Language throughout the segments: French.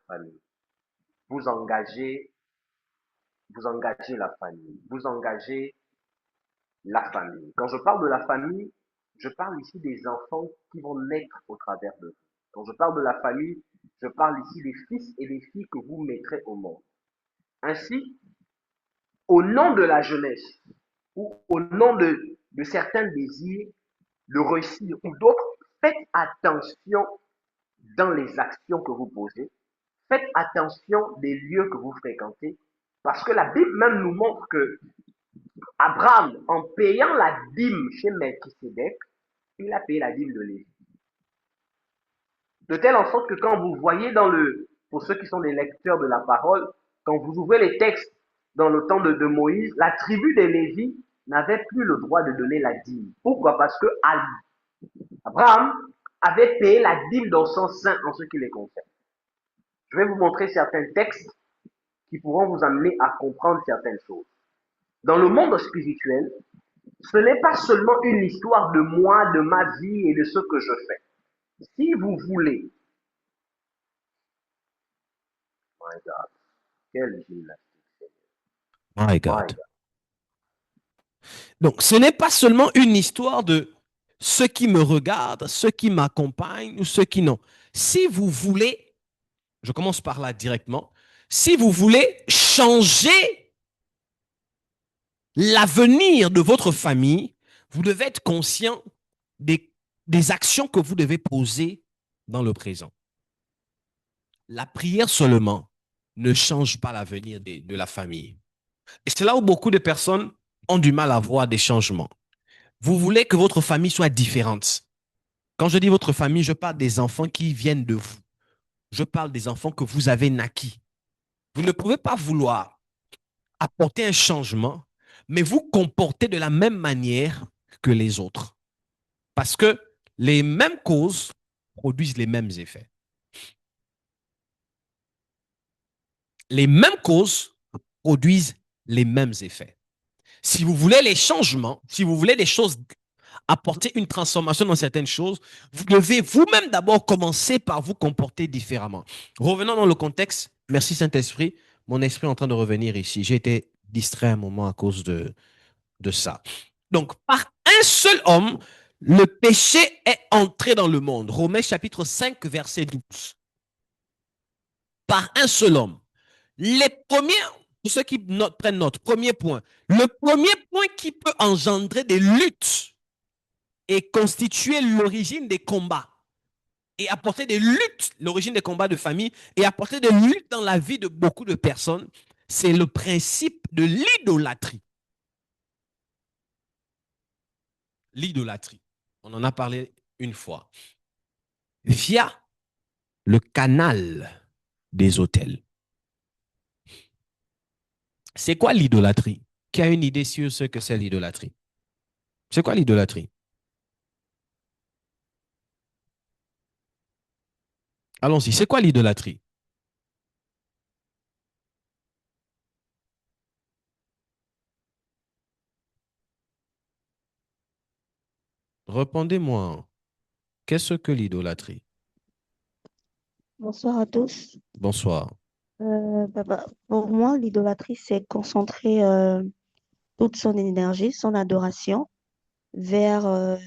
famille. Vous engagez, vous engagez la famille. Vous engagez la famille. Quand je parle de la famille, je parle ici des enfants qui vont naître au travers de vous. Quand je parle de la famille, je parle ici des fils et des filles que vous mettrez au monde. Ainsi, au nom de la jeunesse ou au nom de certains désirs de réussir ou d'autres, faites attention dans les actions que vous posez. Faites attention des lieux que vous fréquentez. Parce que la Bible même nous montre que Abraham, en payant la dîme chez Melchisedec, il a payé la dîme de Lévi. De telle en sorte que quand vous voyez pour ceux qui sont des lecteurs de la parole, quand vous ouvrez les textes dans le temps de Moïse, la tribu des Lévi n'avait plus le droit de donner la dîme. Pourquoi? Parce que Abraham avait payé la dîme dans son sein en ce qui les concerne. Je vais vous montrer certains textes qui pourront vous amener à comprendre certaines choses. Dans le monde spirituel, ce n'est pas seulement une histoire de moi, de ma vie et de ce que je fais. Si vous voulez, my God, quelle gymnastique, My my God. God. Donc, ce n'est pas seulement une histoire de ceux qui me regardent, ceux qui m'accompagnent ou ceux qui n'ont. Si vous voulez, je commence par là directement, si vous voulez changer l'avenir de votre famille, vous devez être conscient des actions que vous devez poser dans le présent. La prière seulement ne change pas l'avenir de la famille. Et c'est là où beaucoup de personnes ont du mal à voir des changements. Vous voulez que votre famille soit différente. Quand je dis votre famille, je parle des enfants qui viennent de vous. Je parle des enfants que vous avez naquis. Vous ne pouvez pas vouloir apporter un changement, mais vous comporter de la même manière que les autres. Parce que les mêmes causes produisent les mêmes effets. Les mêmes causes produisent les mêmes effets. Si vous voulez les changements, si vous voulez des choses, apporter une transformation dans certaines choses, vous devez vous-même d'abord commencer par vous comporter différemment. Revenons dans le contexte. Merci Saint-Esprit. Mon esprit est en train de revenir ici. J'ai été distrait un moment à cause de ça. Donc, par un seul homme, le péché est entré dans le monde. Romains chapitre 5, verset 12. Par un seul homme. Les premiers, pour ceux qui prennent note, premier point. Le premier point qui peut engendrer des luttes et constituer l'origine des combats et apporter des luttes, l'origine des combats de famille et apporter des luttes dans la vie de beaucoup de personnes, c'est le principe de l'idolâtrie. L'idolâtrie. On en a parlé une fois. Via le canal des autels. C'est quoi l'idolâtrie? Qui a une idée sur ce que c'est l'idolâtrie? C'est quoi l'idolâtrie? Allons-y, c'est quoi l'idolâtrie? Répondez-moi. Qu'est-ce que l'idolâtrie? Bonsoir à tous. Bonsoir. Pour moi, l'idolâtrie, c'est concentrer toute son énergie, son adoration vers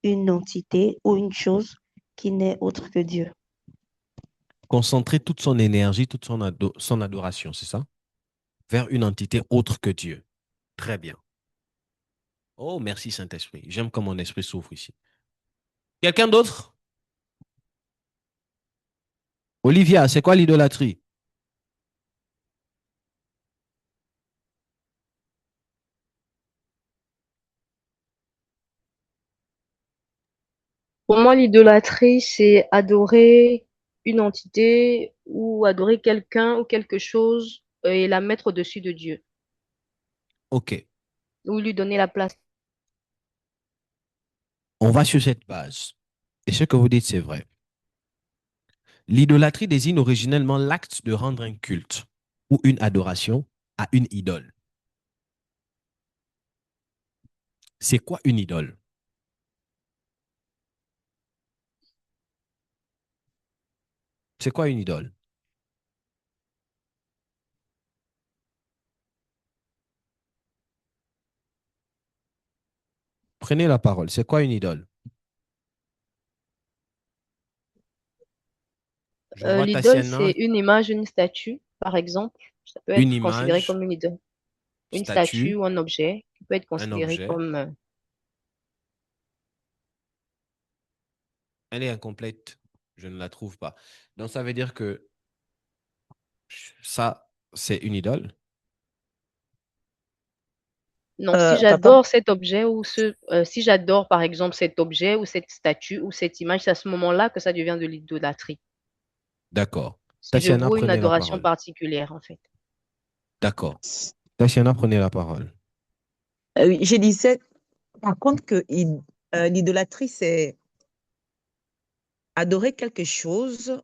une entité ou une chose qui n'est autre que Dieu. Concentrer toute son énergie, toute son adoration, c'est ça? Vers une entité autre que Dieu. Très bien. Oh, merci Saint-Esprit. J'aime comme mon esprit s'ouvre ici. Quelqu'un d'autre? Olivia, c'est quoi l'idolâtrie? Pour moi, l'idolâtrie, c'est adorer une entité ou adorer quelqu'un ou quelque chose et la mettre au-dessus de Dieu OK. ou lui donner la place. On va sur cette base. Et ce que vous dites, c'est vrai. L'idolâtrie désigne originellement l'acte de rendre un culte ou une adoration à une idole. C'est quoi une idole? C'est quoi une idole? prenez la parole. C'est quoi une idole? Je vois L'idole, c'est Tatiana, une image, une statue, par exemple. Ça peut une être considéré image, comme une idole. Une statue statue, ou un objet qui peut être un considéré objet. comme... Elle est incomplète. Je ne la trouve pas. Donc, ça veut dire que ça, c'est une idole. Non, si Papa, j'adore cet objet si j'adore par exemple cet objet ou cette statue ou cette image, c'est à ce moment-là que ça devient de l'idolâtrie. D'accord. Si je Tatiana, voue une prenez la adoration parole. particulière, en fait. D'accord. Tatiana, prenez la parole. Oui, je disais, par contre, que l'idolâtrie, c'est adorer quelque chose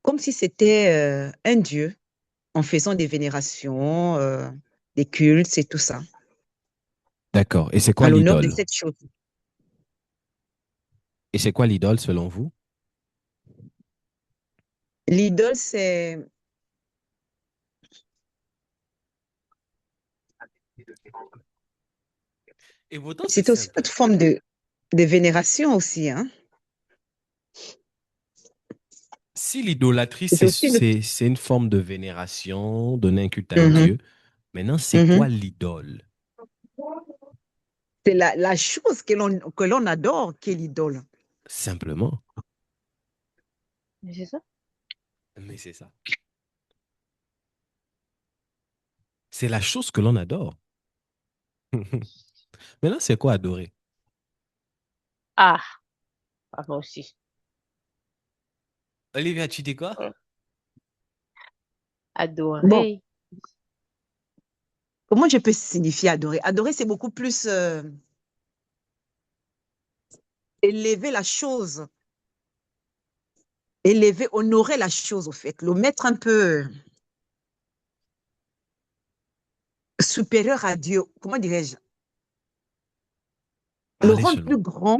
comme si c'était un dieu, en faisant des vénérations, des cultes et tout ça, D'accord. Et c'est quoi à l'honneur de l'idole? cette chose. Et c'est quoi l'idole selon vous? L'idole, Et pourtant, c'est c'est aussi simple. une forme de vénération aussi, hein. Si l'idolâtrie, C'est aussi une... c'est une forme de vénération, donner un culte à un Mhm, dieu, maintenant, c'est quoi mhm. l'idole? C'est la chose que l'on adore qui est l'idole. Simplement. Mais c'est ça? Mais c'est ça. C'est la chose que l'on adore. Maintenant, c'est quoi adorer? Ah, pas moi aussi. Olivia, tu dis quoi? Bon, Adorer. comment je peux signifier adorer? Adorer, c'est beaucoup plus élever la chose, élever, honorer la chose, au fait, le mettre un peu supérieur à Dieu. Comment dirais-je? Le Parlez rendre plus seulement. grand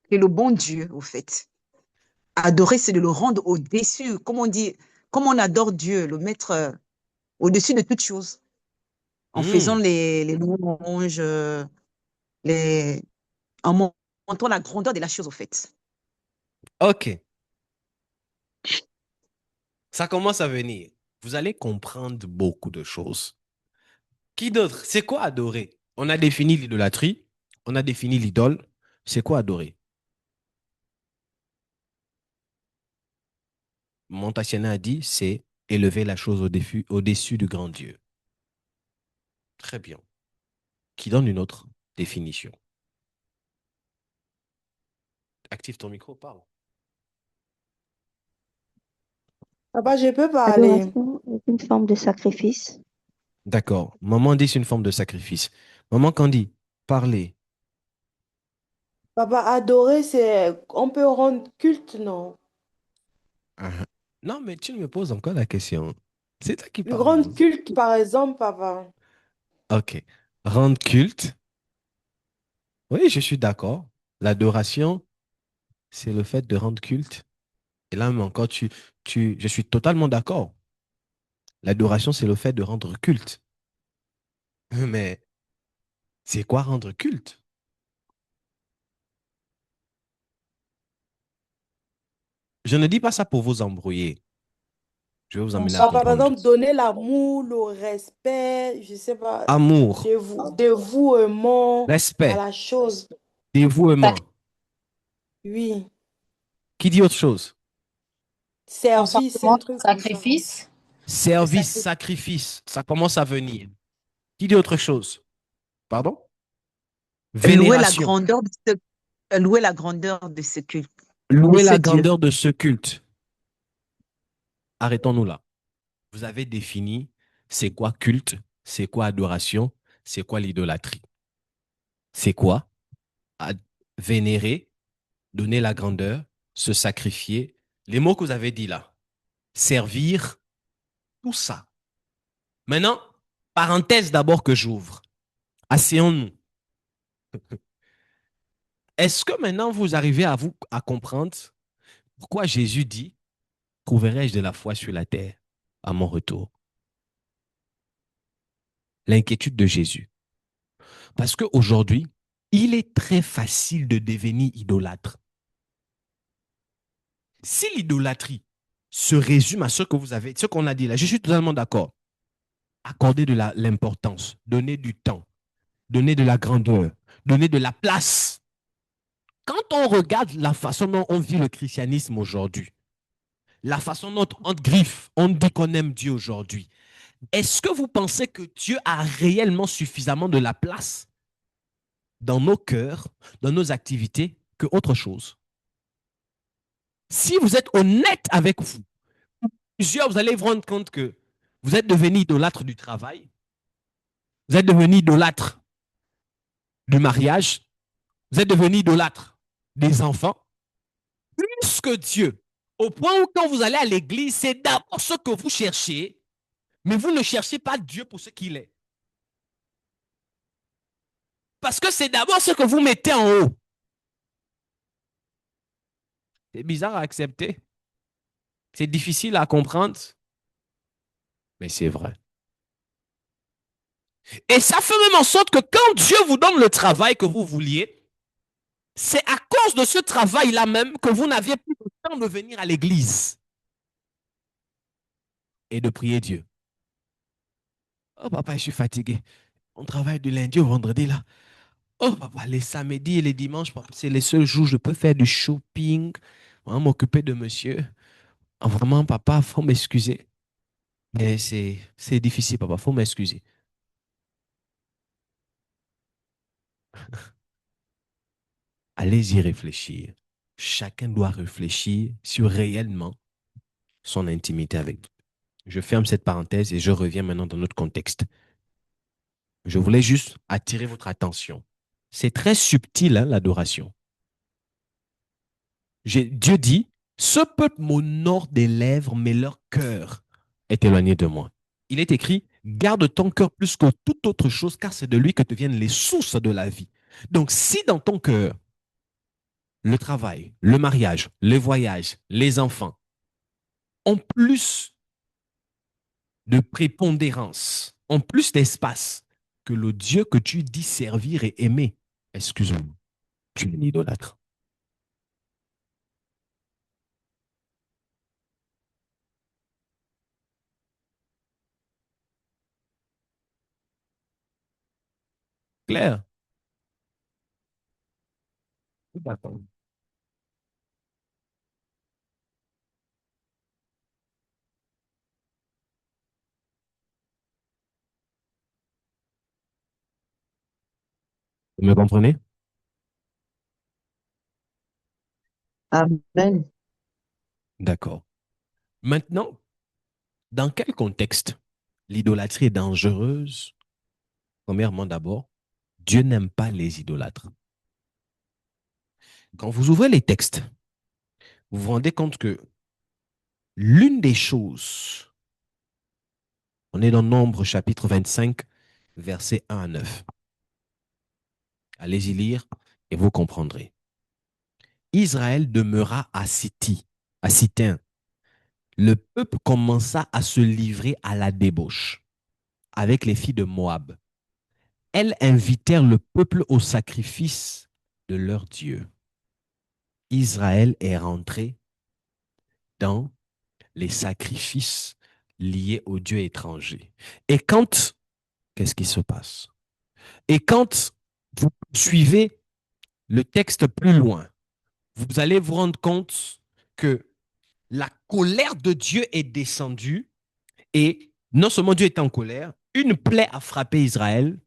que le bon Dieu, au fait. Adorer, c'est de le rendre au-dessus. Comme on dit, comme on adore Dieu, le mettre au-dessus de toute chose, en faisant Hmm, les louanges, les, en montrant la grandeur de la chose, au fait. ok, ça commence à venir. Vous allez comprendre beaucoup de choses. Qui d'autre? C'est quoi adorer? On a défini l'idolâtrie, on a défini l'idole. C'est quoi adorer? Montaigne a dit, c'est élever la chose au-dessus du grand Dieu. Très bien. Qui donne une autre définition? Active ton micro, parle. Papa, je peux parler. l'adoration est une forme de sacrifice. D'accord. Maman dit c'est une forme de sacrifice. Maman Candy, parlez. Papa, adorer, c'est... On peut rendre culte, non? Ah, ah. Non, mais tu me poses encore la question. C'est toi qui Lui parles, rendre non? culte, par exemple, papa. Ok. Rendre culte. Oui, je suis d'accord. L'adoration, c'est le fait de rendre culte. Et là, même encore, je suis totalement d'accord. L'adoration, c'est le fait de rendre culte. Mais c'est quoi rendre culte? Je ne dis pas ça pour vous embrouiller. Je vais vous amener à Papa, par comprendre. exemple, donner l'amour, le respect, je sais pas, Amour, dévouement à respect, la chose. dévouement. Oui. Qui dit autre chose? Service, un truc comme ça. Sacrifice. Le Service, sacrifice. sacrifice. Ça commence à venir. Qui dit autre chose? Pardon? Louer la Vénération. grandeur de louer la grandeur de ce culte, de Louer ce la Dieu. grandeur de ce culte. Arrêtons-nous là. Vous avez défini c'est quoi culte, c'est quoi adoration, c'est quoi l'idolâtrie. C'est quoi? Vénérer, donner la grandeur, se sacrifier. Les mots que vous avez dit là. Servir, tout ça. Maintenant, parenthèse d'abord que j'ouvre. Asseyons-nous. Est-ce que maintenant vous arrivez à comprendre pourquoi Jésus dit trouverai-je de la foi sur la terre à mon retour? L'inquiétude de Jésus. Parce qu'aujourd'hui, il est très facile de devenir idolâtre. Si l'idolâtrie se résume à ce que vous avez, ce qu'on a dit là, je suis totalement d'accord. Accorder de l'importance, donner du temps, donner de la grandeur, donner de la place. Quand on regarde la façon dont on vit le christianisme aujourd'hui, la façon dont on griffe, on dit qu'on aime Dieu aujourd'hui, est-ce que vous pensez que Dieu a réellement suffisamment de la place dans nos cœurs, dans nos activités, que autre chose? Si vous êtes honnête avec vous, plusieurs, vous allez vous rendre compte que vous êtes devenu idolâtre du travail, vous êtes devenu idolâtre du mariage, vous êtes devenu idolâtre des enfants, plus que Dieu. Au point où quand vous allez à l'église, c'est d'abord ce que vous cherchez, mais vous ne cherchez pas Dieu pour ce qu'il est. Parce que c'est d'abord ce que vous mettez en haut. C'est bizarre à accepter. C'est difficile à comprendre, mais c'est vrai. Et ça fait même en sorte que quand Dieu vous donne le travail que vous vouliez, c'est à cause de ce travail-là même que vous n'aviez plus le temps de venir à l'église et de prier Dieu. Oh papa, je suis fatigué. On travaille du lundi au vendredi là. Oh papa, les samedis et les dimanches, c'est les seuls jours où je peux faire du shopping, m'occuper de monsieur. Ah, vraiment, papa, faut m'excuser. Mais c'est difficile, papa, faut m'excuser. Allez-y réfléchir. Chacun doit réfléchir sur réellement son intimité avec Dieu. Je ferme cette parenthèse et je reviens maintenant dans notre contexte. Je voulais juste attirer votre attention. C'est très subtil, hein, l'adoration. Dieu dit, ce peuple m'honore des lèvres, mais leur cœur est éloigné de moi. Il est écrit, garde ton cœur plus que toute autre chose, car c'est de lui que te viennent les sources de la vie. Donc, si dans ton cœur, le travail, le mariage, les voyages, les enfants ont plus de prépondérance, ont plus d'espace que le Dieu que tu dis servir et aimer, excuse-moi, tu es un idolâtre. Claire? D'accord. Vous me comprenez? Amen. D'accord. Maintenant, dans quel contexte l'idolâtrie est dangereuse? Premièrement, d'abord, Dieu n'aime pas les idolâtres. Quand vous ouvrez les textes, vous vous rendez compte que l'une des choses, on est dans Nombre chapitre 25, versets 1 à 9. Allez-y lire et vous comprendrez. Israël demeura à Sittim. Le peuple commença à se livrer à la débauche avec les filles de Moab. Elles invitèrent le peuple au sacrifice de leur Dieu. Israël est rentré dans les sacrifices liés aux dieux étrangers. Et qu'est-ce qui se passe? Et quand vous suivez le texte plus loin, vous allez vous rendre compte que la colère de Dieu est descendue et non seulement Dieu est en colère, une plaie a frappé Israël.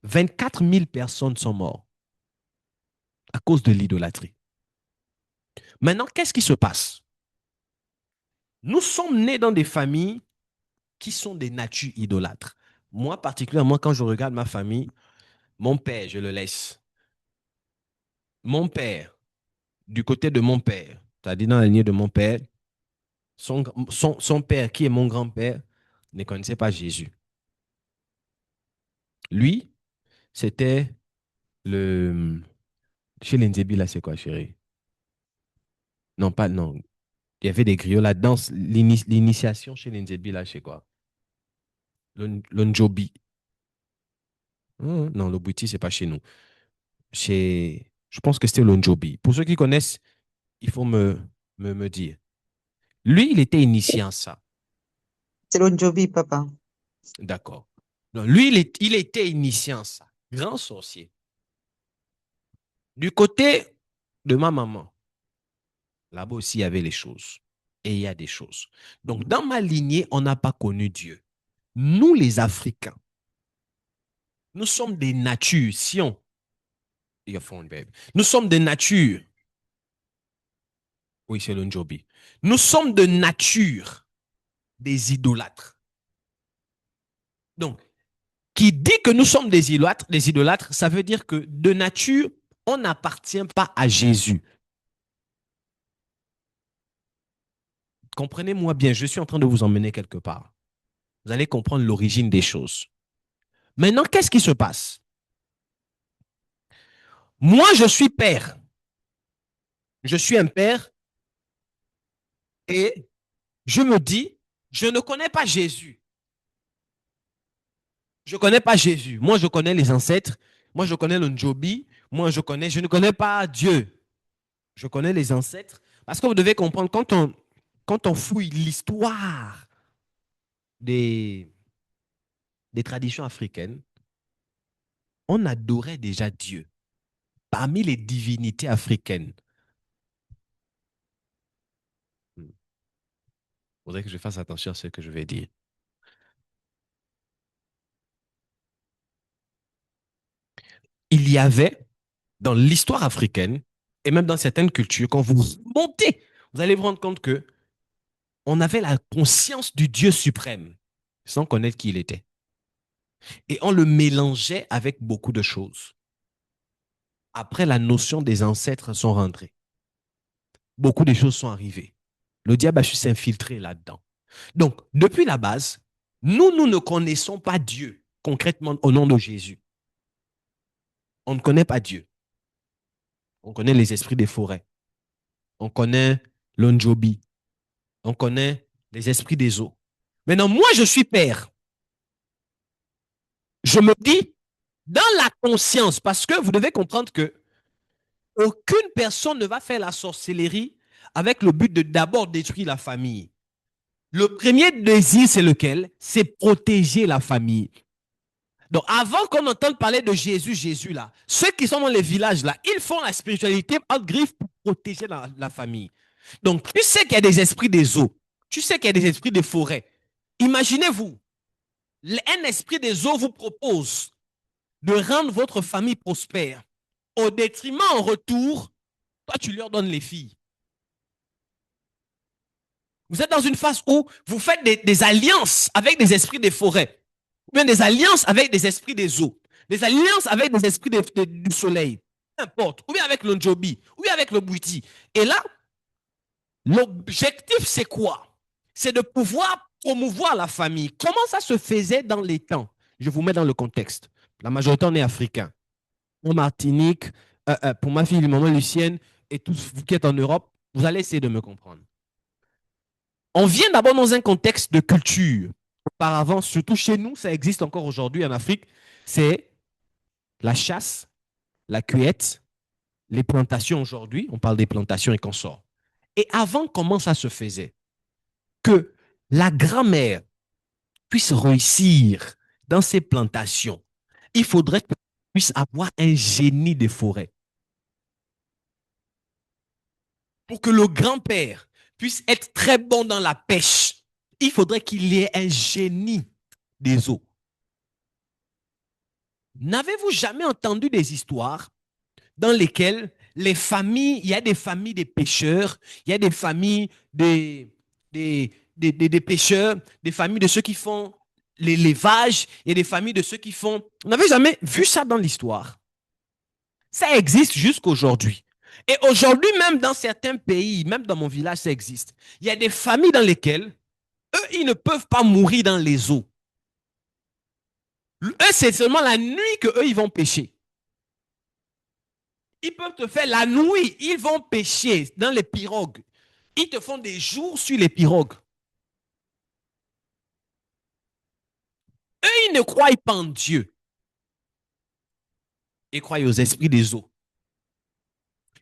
24 000 personnes sont mortes à cause de l'idolâtrie. Maintenant, qu'est-ce qui se passe? Nous sommes nés dans des familles qui sont des natures idolâtres. Moi, particulièrement, quand je regarde ma famille, mon père, je le laisse. Mon père, du côté de mon père, c'est-à-dire dans la lignée de mon père, son père, qui est mon grand-père, ne connaissait pas Jésus. Lui, c'était le... Chez les Nzébi, là, c'est quoi, chérie? Non, pas... Non. Il y avait des griots là-dedans. L'initiation chez les Nzébi, là, c'est quoi? Le Njobi. Non, le Bouti, ce n'est pas chez nous. Je pense que c'était le Njobi. Pour ceux qui connaissent, il faut me dire. Lui, il était initié en ça. C'est le Joby, papa. D'accord. Donc, lui, il était initié en ça. Grand sorcier. Du côté de ma maman, là-bas aussi, il y avait les choses. Et il y a des choses. Donc, dans ma lignée, on n'a pas connu Dieu. Nous, les Africains, nous sommes des natures. Si on... Your phone, babe. Nous sommes des natures. Oui, c'est le Njobi. Nous sommes de nature des idolâtres. Donc, qui dit que nous sommes des idolâtres, ça veut dire que de nature, on n'appartient pas à Jésus. Comprenez-moi bien, je suis en train de vous emmener quelque part. Vous allez comprendre l'origine des choses. Maintenant, qu'est-ce qui se passe? Moi, je suis père. Je suis un père et je me dis, je ne connais pas Jésus. Je ne connais pas Jésus. Moi, je connais les ancêtres. Moi, je connais le Njobi. Moi, je ne connais pas Dieu. Je connais les ancêtres. Parce que vous devez comprendre, quand on fouille l'histoire des traditions africaines, on adorait déjà Dieu. Parmi les divinités africaines, il faudrait que je fasse attention à ce que je vais dire. Il y avait, dans l'histoire africaine, et même dans certaines cultures, quand vous montez, vous allez vous rendre compte que on avait la conscience du Dieu suprême, sans connaître qui il était. Et on le mélangeait avec beaucoup de choses. Après, la notion des ancêtres sont rentrées. Beaucoup de choses sont arrivées. Le diable a su s'infiltrer là-dedans. Donc, depuis la base, nous ne connaissons pas Dieu concrètement au nom de Jésus. On ne connaît pas Dieu. On connaît les esprits des forêts. On connaît l'Onjobi. On connaît les esprits des eaux. Maintenant, moi, je suis père. Je me dis, dans la conscience, parce que vous devez comprendre que aucune personne ne va faire la sorcellerie avec le but de d'abord détruire la famille. Le premier désir, c'est lequel? C'est protéger la famille. Donc, avant qu'on entende parler de Jésus, Jésus là, ceux qui sont dans les villages là, ils font la spiritualité en griffe pour protéger la famille. Donc, tu sais qu'il y a des esprits des eaux, tu sais qu'il y a des esprits des forêts. Imaginez-vous, un esprit des eaux vous propose de rendre votre famille prospère. Au détriment, en retour, toi, tu leur donnes les filles. Vous êtes dans une phase où vous faites des alliances avec des esprits des forêts, ou bien des alliances avec des esprits des eaux, des alliances avec des esprits du soleil, peu importe, ou bien avec le Njobi, ou bien avec le Bouti. Et là, l'objectif, c'est quoi? C'est de pouvoir promouvoir la famille. Comment ça se faisait dans les temps? Je vous mets dans le contexte. La majorité, on est africain. En Martinique, pour ma fille, maman Lucienne, et tous vous qui êtes en Europe, vous allez essayer de me comprendre. On vient d'abord dans un contexte de culture. Auparavant, surtout chez nous, ça existe encore aujourd'hui en Afrique, c'est la chasse, la cueillette, les plantations aujourd'hui, on parle des plantations et consorts. Et avant, comment ça se faisait? Que la grand-mère puisse réussir dans ses plantations, il faudrait qu'elle puisse avoir un génie des forêts. Pour que le grand-père puisse être très bon dans la pêche, il faudrait qu'il y ait un génie des eaux. N'avez-vous jamais entendu des histoires dans lesquelles les familles, il y a des familles des pêcheurs, il y a des familles des pêcheurs, des familles de ceux qui font l'élevage, il y a des familles de ceux qui font... Vous n'avez jamais vu ça dans l'histoire? Ça existe jusqu'aujourd'hui. Et aujourd'hui, même dans certains pays, même dans mon village, ça existe. Il y a des familles dans lesquelles, eux, ils ne peuvent pas mourir dans les eaux. Eux, c'est seulement la nuit qu'eux, ils vont pêcher. Ils peuvent te faire la nuit, ils vont pêcher dans les pirogues. Ils te font des jours sur les pirogues. Eux, ils ne croient pas en Dieu. et croyez aux esprits des eaux.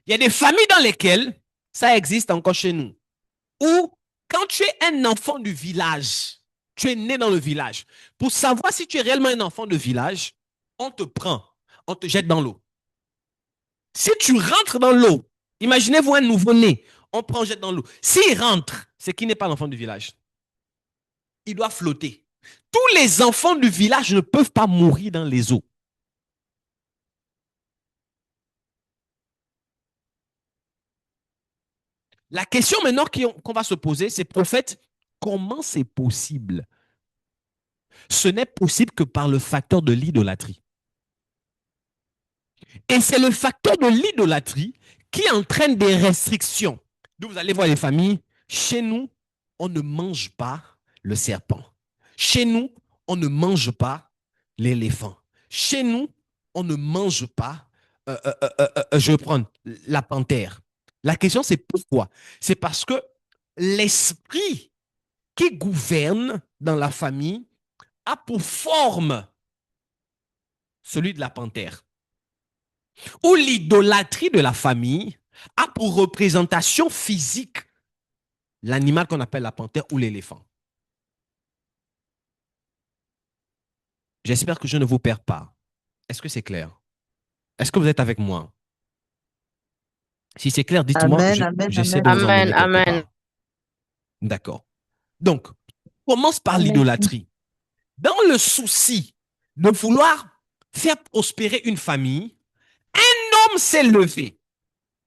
Il y a des familles dans lesquelles ça existe encore chez nous. Où, quand tu es un enfant du village, tu es né dans le village, pour savoir si tu es réellement un enfant de village, on te prend, on te jette dans l'eau. Si tu rentres dans l'eau, imaginez-vous un nouveau-né, on prend, on jette dans l'eau. S'il rentre, c'est qu'il n'est pas l'enfant du village. Il doit flotter. Tous les enfants du village ne peuvent pas mourir dans les eaux. La question maintenant qu'on va se poser, c'est prophète, comment c'est possible? Ce n'est possible que par le facteur de l'idolâtrie. Et c'est le facteur de l'idolâtrie qui entraîne des restrictions. Donc vous allez voir les familles, chez nous, on ne mange pas le serpent. Chez nous, on ne mange pas l'éléphant. Chez nous, on ne mange pas, je vais prendre la panthère. La question, c'est pourquoi? C'est parce que l'esprit qui gouverne dans la famille a pour forme celui de la panthère. Ou l'idolâtrie de la famille a pour représentation physique l'animal qu'on appelle la panthère ou l'éléphant. J'espère que je ne vous perds pas. Est-ce que c'est clair? Est-ce que vous êtes avec moi? Si c'est clair, dites-moi. Amen, amen, J'essaie de amen. vous emmener quelque Amen. part. D'accord. Donc, on commence par Amen. l'idolâtrie. Dans le souci de vouloir faire prospérer une famille, un homme s'est levé.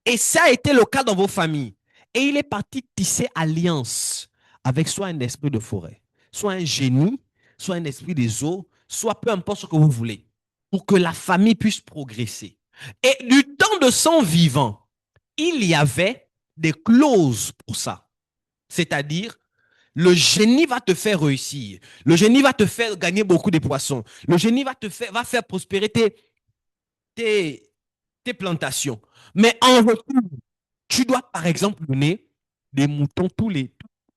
Et ça a été le cas dans vos familles. Et il est parti tisser alliance avec soit un esprit de forêt, soit un génie, soit un esprit des eaux, soit peu importe ce que vous voulez, pour que la famille puisse progresser. Et du temps de son vivant, il y avait des clauses pour ça. C'est-à-dire, le génie va te faire réussir. Le génie va te faire gagner beaucoup de poissons. Le génie va faire prospérer tes plantations. Mais en retour, tu dois, par exemple, donner des moutons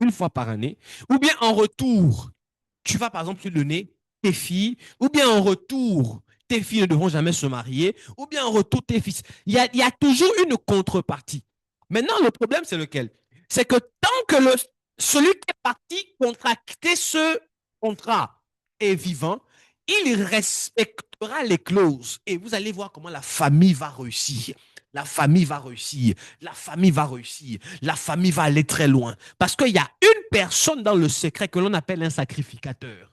une fois par année. Ou bien en retour, tu vas, par exemple, donner tes filles. Ou bien en retour, tes filles ne devront jamais se marier. Ou bien en retour, tes fils. Il y a toujours une contrepartie. Maintenant, le problème, c'est lequel? C'est que tant que celui qui est parti contracter ce contrat est vivant, il respectera les clauses. Et vous allez voir comment la famille va réussir. La famille va réussir. La famille va réussir. La famille va aller très loin. Parce qu'il y a une personne dans le secret que l'on appelle un sacrificateur.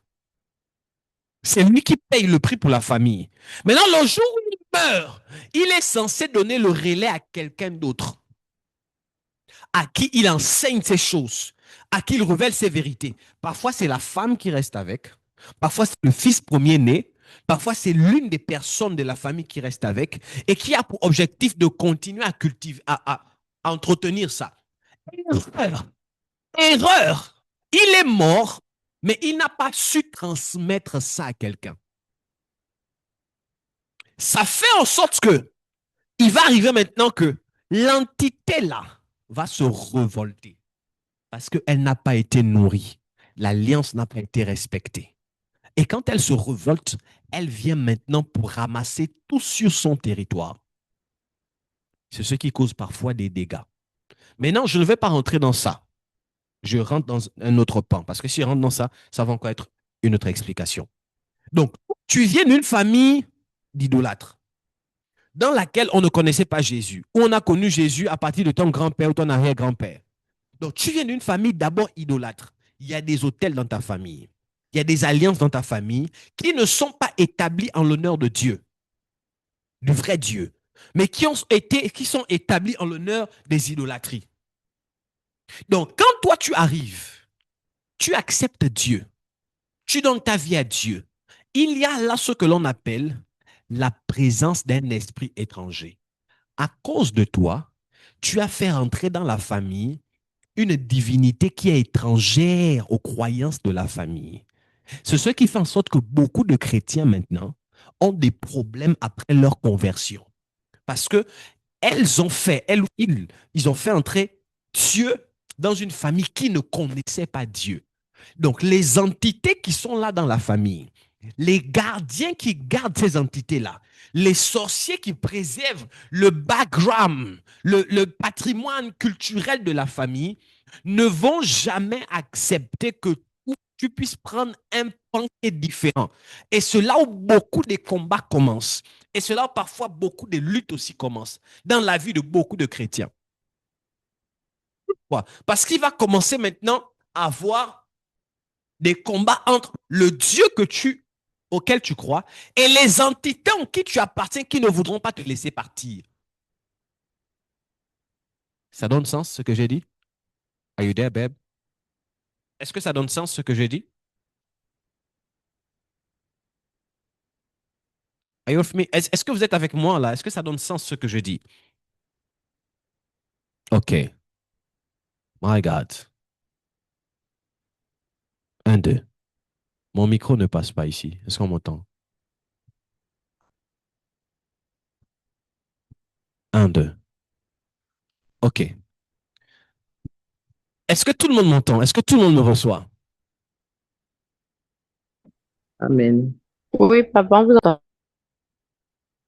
C'est lui qui paye le prix pour la famille. Maintenant, le jour où il meurt, il est censé donner le relais à quelqu'un d'autre, à qui il enseigne ces choses, à qui il révèle ses vérités. Parfois, c'est la femme qui reste avec. Parfois, c'est le fils premier-né. Parfois, c'est l'une des personnes de la famille qui reste avec et qui a pour objectif de continuer à cultiver, à entretenir ça. Erreur. Erreur. Il est mort, mais il n'a pas su transmettre ça à quelqu'un. Ça fait en sorte que il va arriver maintenant que l'entité là va se révolter parce qu'elle n'a pas été nourrie. L'alliance n'a pas été respectée. Et quand elle se révolte, elle vient maintenant pour ramasser tout sur son territoire. C'est ce qui cause parfois des dégâts. Maintenant, je ne vais pas rentrer dans ça. Je rentre dans un autre pan, parce que si je rentre dans ça, ça va encore être une autre explication. Donc, tu viens d'une famille d'idolâtres, dans laquelle on ne connaissait pas Jésus, où on a connu Jésus à partir de ton grand-père ou ton arrière-grand-père. Donc, tu viens d'une famille d'abord idolâtre. Il y a des autels dans ta famille. Il y a des alliances dans ta famille qui ne sont pas établies en l'honneur de Dieu, du vrai Dieu, mais qui sont établies en l'honneur des idolâtries. Donc, quand toi, tu arrives, tu acceptes Dieu, tu donnes ta vie à Dieu, il y a là ce que l'on appelle la présence d'un esprit étranger. À cause de toi, tu as fait entrer dans la famille une divinité qui est étrangère aux croyances de la famille. C'est ce qui fait en sorte que beaucoup de chrétiens maintenant ont des problèmes après leur conversion. Parce que ils ont fait entrer Dieu dans une famille qui ne connaissait pas Dieu. Donc, les entités qui sont là dans la famille, les gardiens qui gardent ces entités-là, les sorciers qui préservent le background, le patrimoine culturel de la famille, ne vont jamais accepter que tu puisses prendre un pan qui est différent. Et c'est là où beaucoup de combats commencent. Et c'est là où parfois beaucoup de luttes aussi commencent dans la vie de beaucoup de chrétiens. Pourquoi? Parce qu'il va commencer maintenant à avoir des combats entre le Dieu auquel tu crois et les entités en qui tu appartiens qui ne voudront pas te laisser partir. Ça donne sens ce que j'ai dit? Are you there, babe? Est-ce que ça donne sens ce que j'ai dit? Are you with me? Est-ce que vous êtes avec moi là? Est-ce que ça donne sens ce que je dis? OK. My God. 1, 2. Mon micro ne passe pas ici. Est-ce qu'on m'entend? 1, 2. OK. Est-ce que tout le monde m'entend? Est-ce que tout le monde me reçoit? Amen. Oui, papa, on vous entend.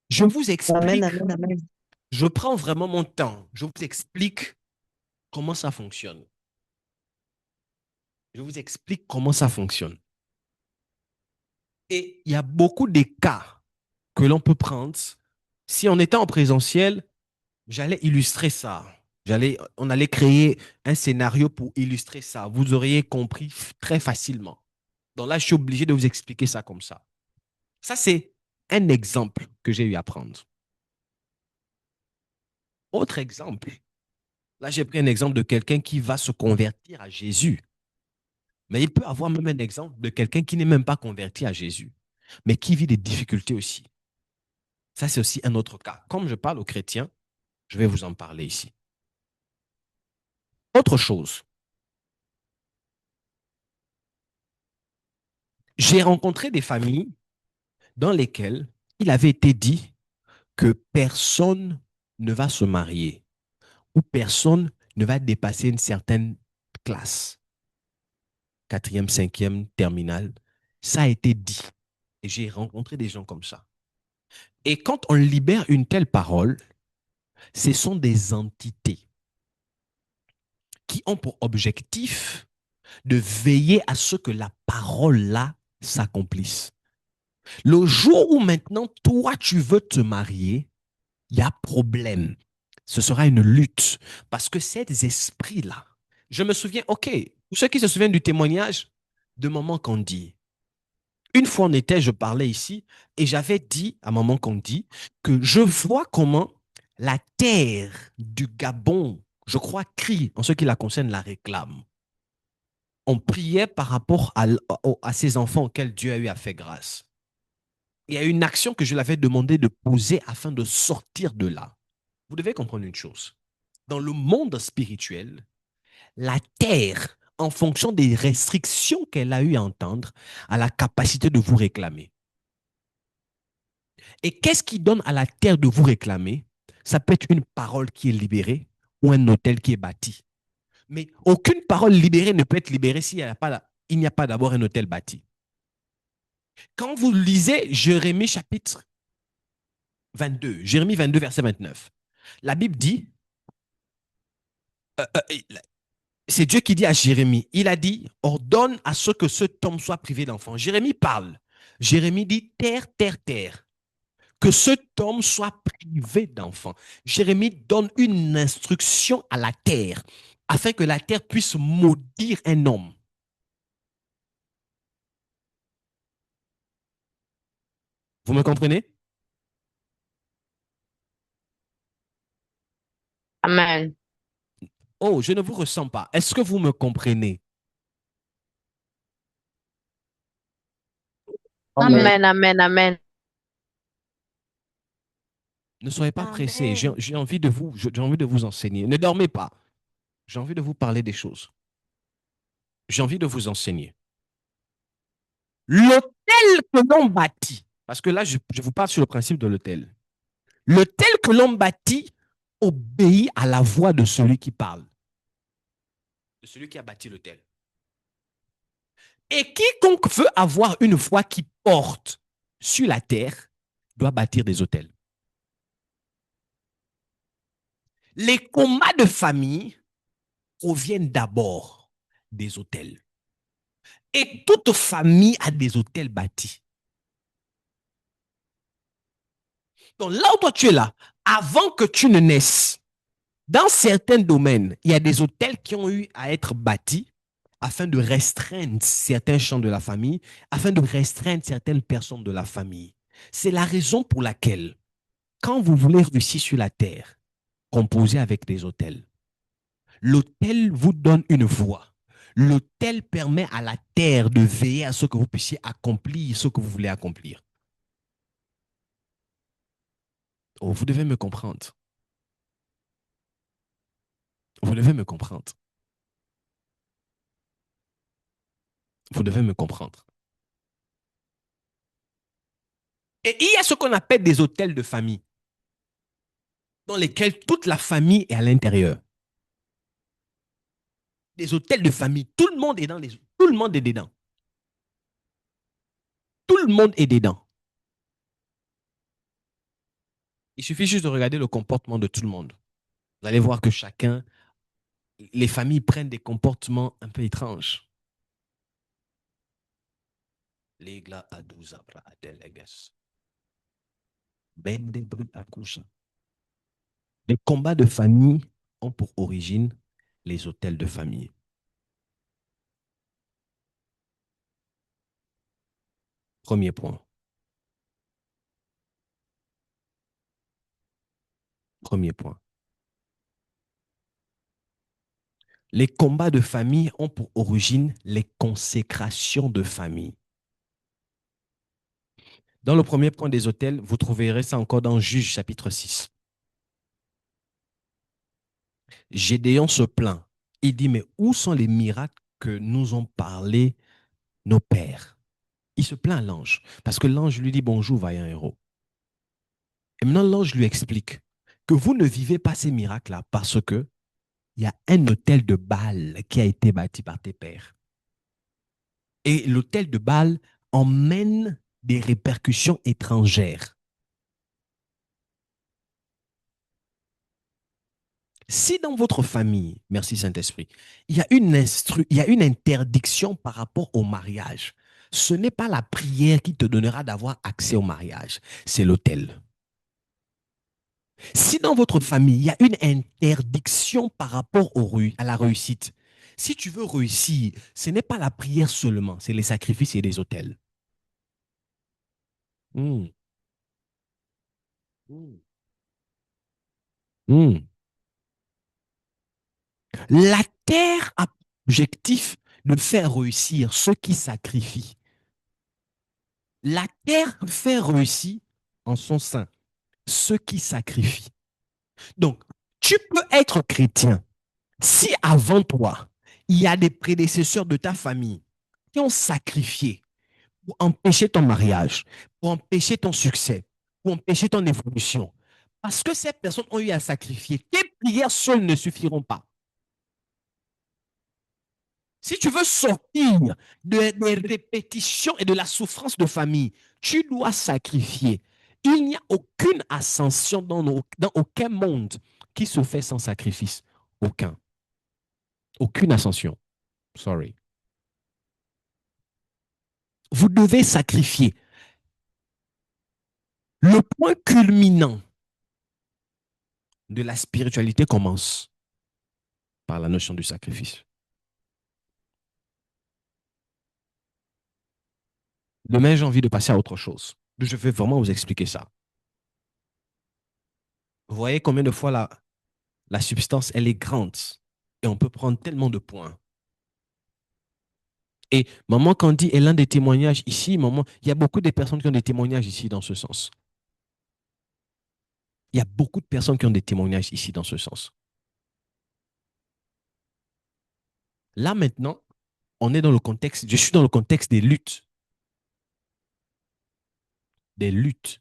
Je vous Amen, explique. amen, amen. Je prends vraiment mon temps. Je vous explique comment ça fonctionne. Je vous explique comment ça fonctionne. Et il y a beaucoup de cas que l'on peut prendre. Si on était en présentiel, j'allais illustrer ça. On allait créer un scénario pour illustrer ça. Vous auriez compris très facilement. Donc là, je suis obligé de vous expliquer ça comme ça. Ça, c'est un exemple que j'ai eu à prendre. Autre exemple. Là, j'ai pris un exemple de quelqu'un qui va se convertir à Jésus. Mais il peut avoir même un exemple de quelqu'un qui n'est même pas converti à Jésus, mais qui vit des difficultés aussi. Ça, c'est aussi un autre cas. Comme je parle aux chrétiens, je vais vous en parler ici. Autre chose. J'ai rencontré des familles dans lesquelles il avait été dit que personne ne va se marier ou personne ne va dépasser une certaine classe, 4e, 5e, terminale. Ça a été dit. Et j'ai rencontré des gens comme ça. Et quand on libère une telle parole, ce sont des entités qui ont pour objectif de veiller à ce que la parole-là s'accomplisse. Le jour où maintenant, toi, tu veux te marier, il y a problème. Ce sera une lutte. Parce que ces esprits-là, je me souviens, OK, pour ceux qui se souviennent du témoignage de Maman Candy, une fois je parlais ici, et j'avais dit à Maman Candy que je vois comment la terre du Gabon, je crois, crie, en ce qui la concerne, la réclame. On priait par rapport à ces enfants auxquels Dieu a eu à faire grâce. Il y a une action que je l'avais demandé de poser afin de sortir de là. Vous devez comprendre une chose. Dans le monde spirituel, la terre, en fonction des restrictions qu'elle a eu à entendre, a la capacité de vous réclamer. Et qu'est-ce qui donne à la terre de vous réclamer? Ça peut être une parole qui est libérée ou un hôtel qui est bâti. Mais aucune parole libérée ne peut être libérée s'il n'y a pas d'abord un hôtel bâti. Quand vous lisez Jérémie chapitre 22, Jérémie 22, verset 29, la Bible dit, c'est Dieu qui dit à Jérémie, il a dit, ordonne à ce que cet homme soit privé d'enfant. Jérémie parle. Jérémie dit, terre, terre, terre. Que cet homme soit privé d'enfants. Jérémie donne une instruction à la terre afin que la terre puisse maudire un homme. Vous me comprenez? Amen. Oh, je ne vous ressens pas. Est-ce que vous me comprenez? Amen, amen, amen. Ne soyez pas pressés. Amen. J'ai envie de vous enseigner. Ne dormez pas. J'ai envie de vous parler des choses. J'ai envie de vous enseigner. L'autel que l'on bâtit, parce que là, je vous parle sur le principe de l'autel. L'autel que l'on bâtit obéit à la voix de celui qui parle, de celui qui a bâti l'autel. Et quiconque veut avoir une foi qui porte sur la terre doit bâtir des hôtels. Les combats de famille proviennent d'abord des hôtels. Et toute famille a des hôtels bâtis. Donc là où toi tu es là, avant que tu ne naisses, dans certains domaines, il y a des hôtels qui ont eu à être bâtis afin de restreindre certains champs de la famille, afin de restreindre certaines personnes de la famille. C'est la raison pour laquelle, quand vous voulez réussir sur la terre, composez avec des hôtels. L'hôtel vous donne une voie. L'hôtel permet à la terre de veiller à ce que vous puissiez accomplir ce que vous voulez accomplir. Oh, vous devez me comprendre. Vous devez me comprendre. Vous devez me comprendre. Et il y a ce qu'on appelle des hôtels de famille, dans lesquels toute la famille est à l'intérieur. Des hôtels de famille, tout le monde est dans les, tout le monde est dedans. Tout le monde est dedans. Il suffit juste de regarder le comportement de tout le monde. Vous allez voir que chacun, les familles prennent des comportements un peu étranges. Les combats de famille ont pour origine les hôtels de famille. Premier point. Premier point. Les combats de famille ont pour origine les consécrations de famille. Dans le premier point des hôtels, vous trouverez ça encore dans Juge chapitre 6. Gédéon se plaint. Il dit, mais où sont les miracles que nous ont parlé nos pères? Il se plaint à l'ange, parce que l'ange lui dit, bonjour, vaillant héros. Et maintenant, l'ange lui explique que vous ne vivez pas ces miracles-là parce que il y a un hôtel de Baal qui a été bâti par tes pères. Et l'hôtel de Baal emmène des répercussions étrangères. Si dans votre famille, merci Saint-Esprit, il y a une interdiction par rapport au mariage, ce n'est pas la prière qui te donnera d'avoir accès au mariage, c'est l'autel. Si dans votre famille, il y a une interdiction par rapport à la réussite, si tu veux réussir, ce n'est pas la prière seulement, c'est les sacrifices et les autels. Mmh. Mmh. Mmh. La terre a pour objectif de faire réussir ceux qui sacrifient. La terre fait réussir en son sein ceux qui sacrifient. Donc, tu peux être chrétien si avant toi, il y a des prédécesseurs de ta famille qui ont sacrifié pour empêcher ton mariage, pour empêcher ton succès, pour empêcher ton évolution. Parce que ces personnes ont eu à sacrifier. Tes prières seules ne suffiront pas. Si tu veux sortir des répétitions et de la souffrance de famille, tu dois sacrifier. Il n'y a aucune ascension dans aucun monde qui se fait sans sacrifice. Aucun. Aucune ascension. Sorry. Vous devez sacrifier. Le point culminant de la spiritualité commence par la notion du sacrifice. Demain, j'ai envie de passer à autre chose. Je vais vraiment vous expliquer ça. Vous voyez combien de fois la substance, elle est grande et on peut prendre tellement de points. Et maman, quand dit, elle a des témoignages ici, maman, il y a beaucoup de personnes qui ont des témoignages ici dans ce sens. Il y a beaucoup de personnes qui ont des témoignages ici dans ce sens. Là maintenant, on est dans le contexte, je suis dans le contexte des luttes. Des luttes.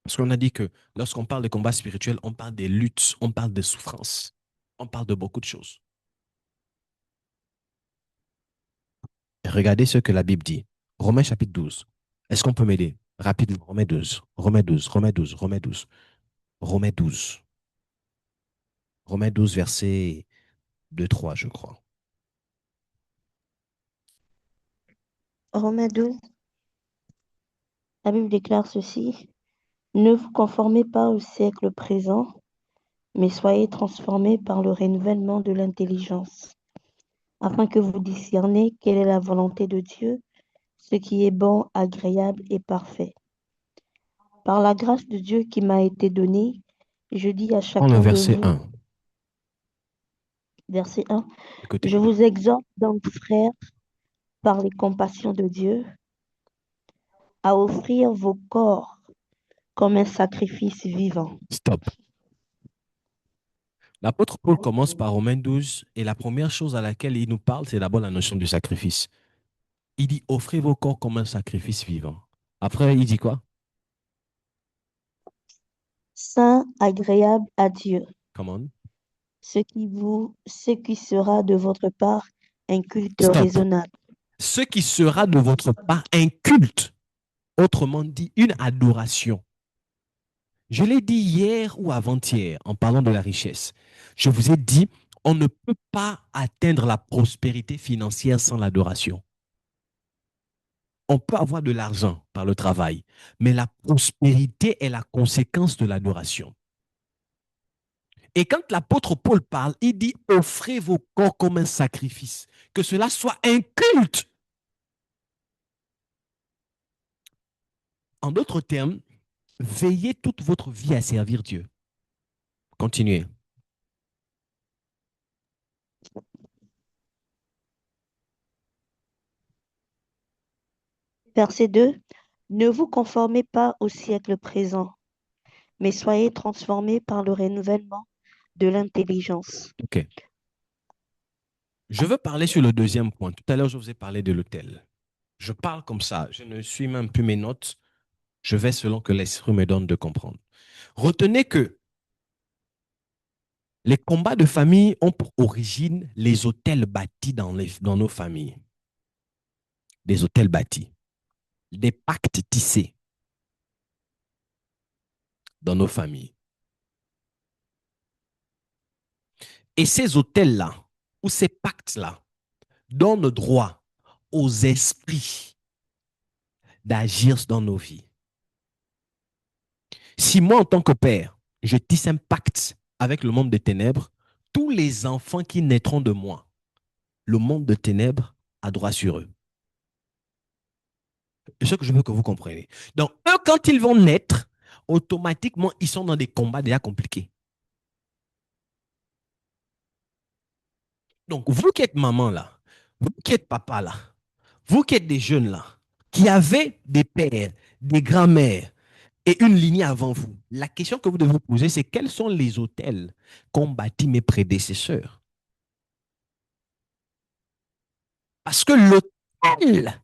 Parce qu'on a dit que lorsqu'on parle de combat spirituel, on parle des luttes, on parle de souffrances, on parle de beaucoup de choses. Regardez ce que la Bible dit. Romains chapitre 12. Est-ce qu'on peut m'aider? Rapidement, Romains 12, Romains 12, Romains 12, Romains 12, Romains 12, Romains 12, verset 2, 3, je crois. Romains 12, la Bible déclare ceci. Ne vous conformez pas au siècle présent, mais soyez transformés par le renouvellement de l'intelligence, afin que vous discerniez quelle est la volonté de Dieu, ce qui est bon, agréable et parfait. Par la grâce de Dieu qui m'a été donnée, je dis à Prends le chacun de verset vous, 1. verset 1, Écoutez. je vous exhorte donc, frères, par les compassions de Dieu, à offrir vos corps comme un sacrifice vivant. Stop. L'apôtre Paul commence par Romains 12 et la première chose à laquelle il nous parle, c'est d'abord la notion du sacrifice. Il dit offrez vos corps comme un sacrifice vivant. Après, il dit quoi? Saint, agréable à Dieu, Comment? ce qui sera de votre part un culte Stop. raisonnable. Ce qui sera de votre part un culte, autrement dit une adoration. Je l'ai dit hier ou avant-hier en parlant de la richesse. Je vous ai dit, on ne peut pas atteindre la prospérité financière sans l'adoration. On peut avoir de l'argent par le travail, mais la prospérité est la conséquence de l'adoration. Et quand l'apôtre Paul parle, il dit offrez vos corps comme un sacrifice, que cela soit un culte. En d'autres termes, veillez toute votre vie à servir Dieu. Continuez. Verset 2. Ne vous conformez pas au siècle présent, mais soyez transformés par le renouvellement de l'intelligence. Ok. Je veux parler sur le deuxième point. Tout à l'heure, je vous ai parlé de l'autel. Je parle comme ça. Je ne suis même plus mes notes. Je vais selon que l'Esprit me donne de comprendre. Retenez que les combats de famille ont pour origine les autels bâtis dans nos familles. Des autels bâtis. Des pactes tissés dans nos familles. Et ces autels-là, ou ces pactes-là, donnent droit aux esprits d'agir dans nos vies. Si moi, en tant que père, je tisse un pacte avec le monde des ténèbres, tous les enfants qui naîtront de moi, le monde de ténèbres a droit sur eux. C'est ce que je veux que vous compreniez. Donc, eux, quand ils vont naître, automatiquement, ils sont dans des combats déjà compliqués. Donc, vous qui êtes maman là, vous qui êtes papa là, vous qui êtes des jeunes là, qui avez des pères, des grands-mères et une lignée avant vous, la question que vous devez vous poser, c'est quels sont les autels qu'ont bâti mes prédécesseurs? Parce que l'autel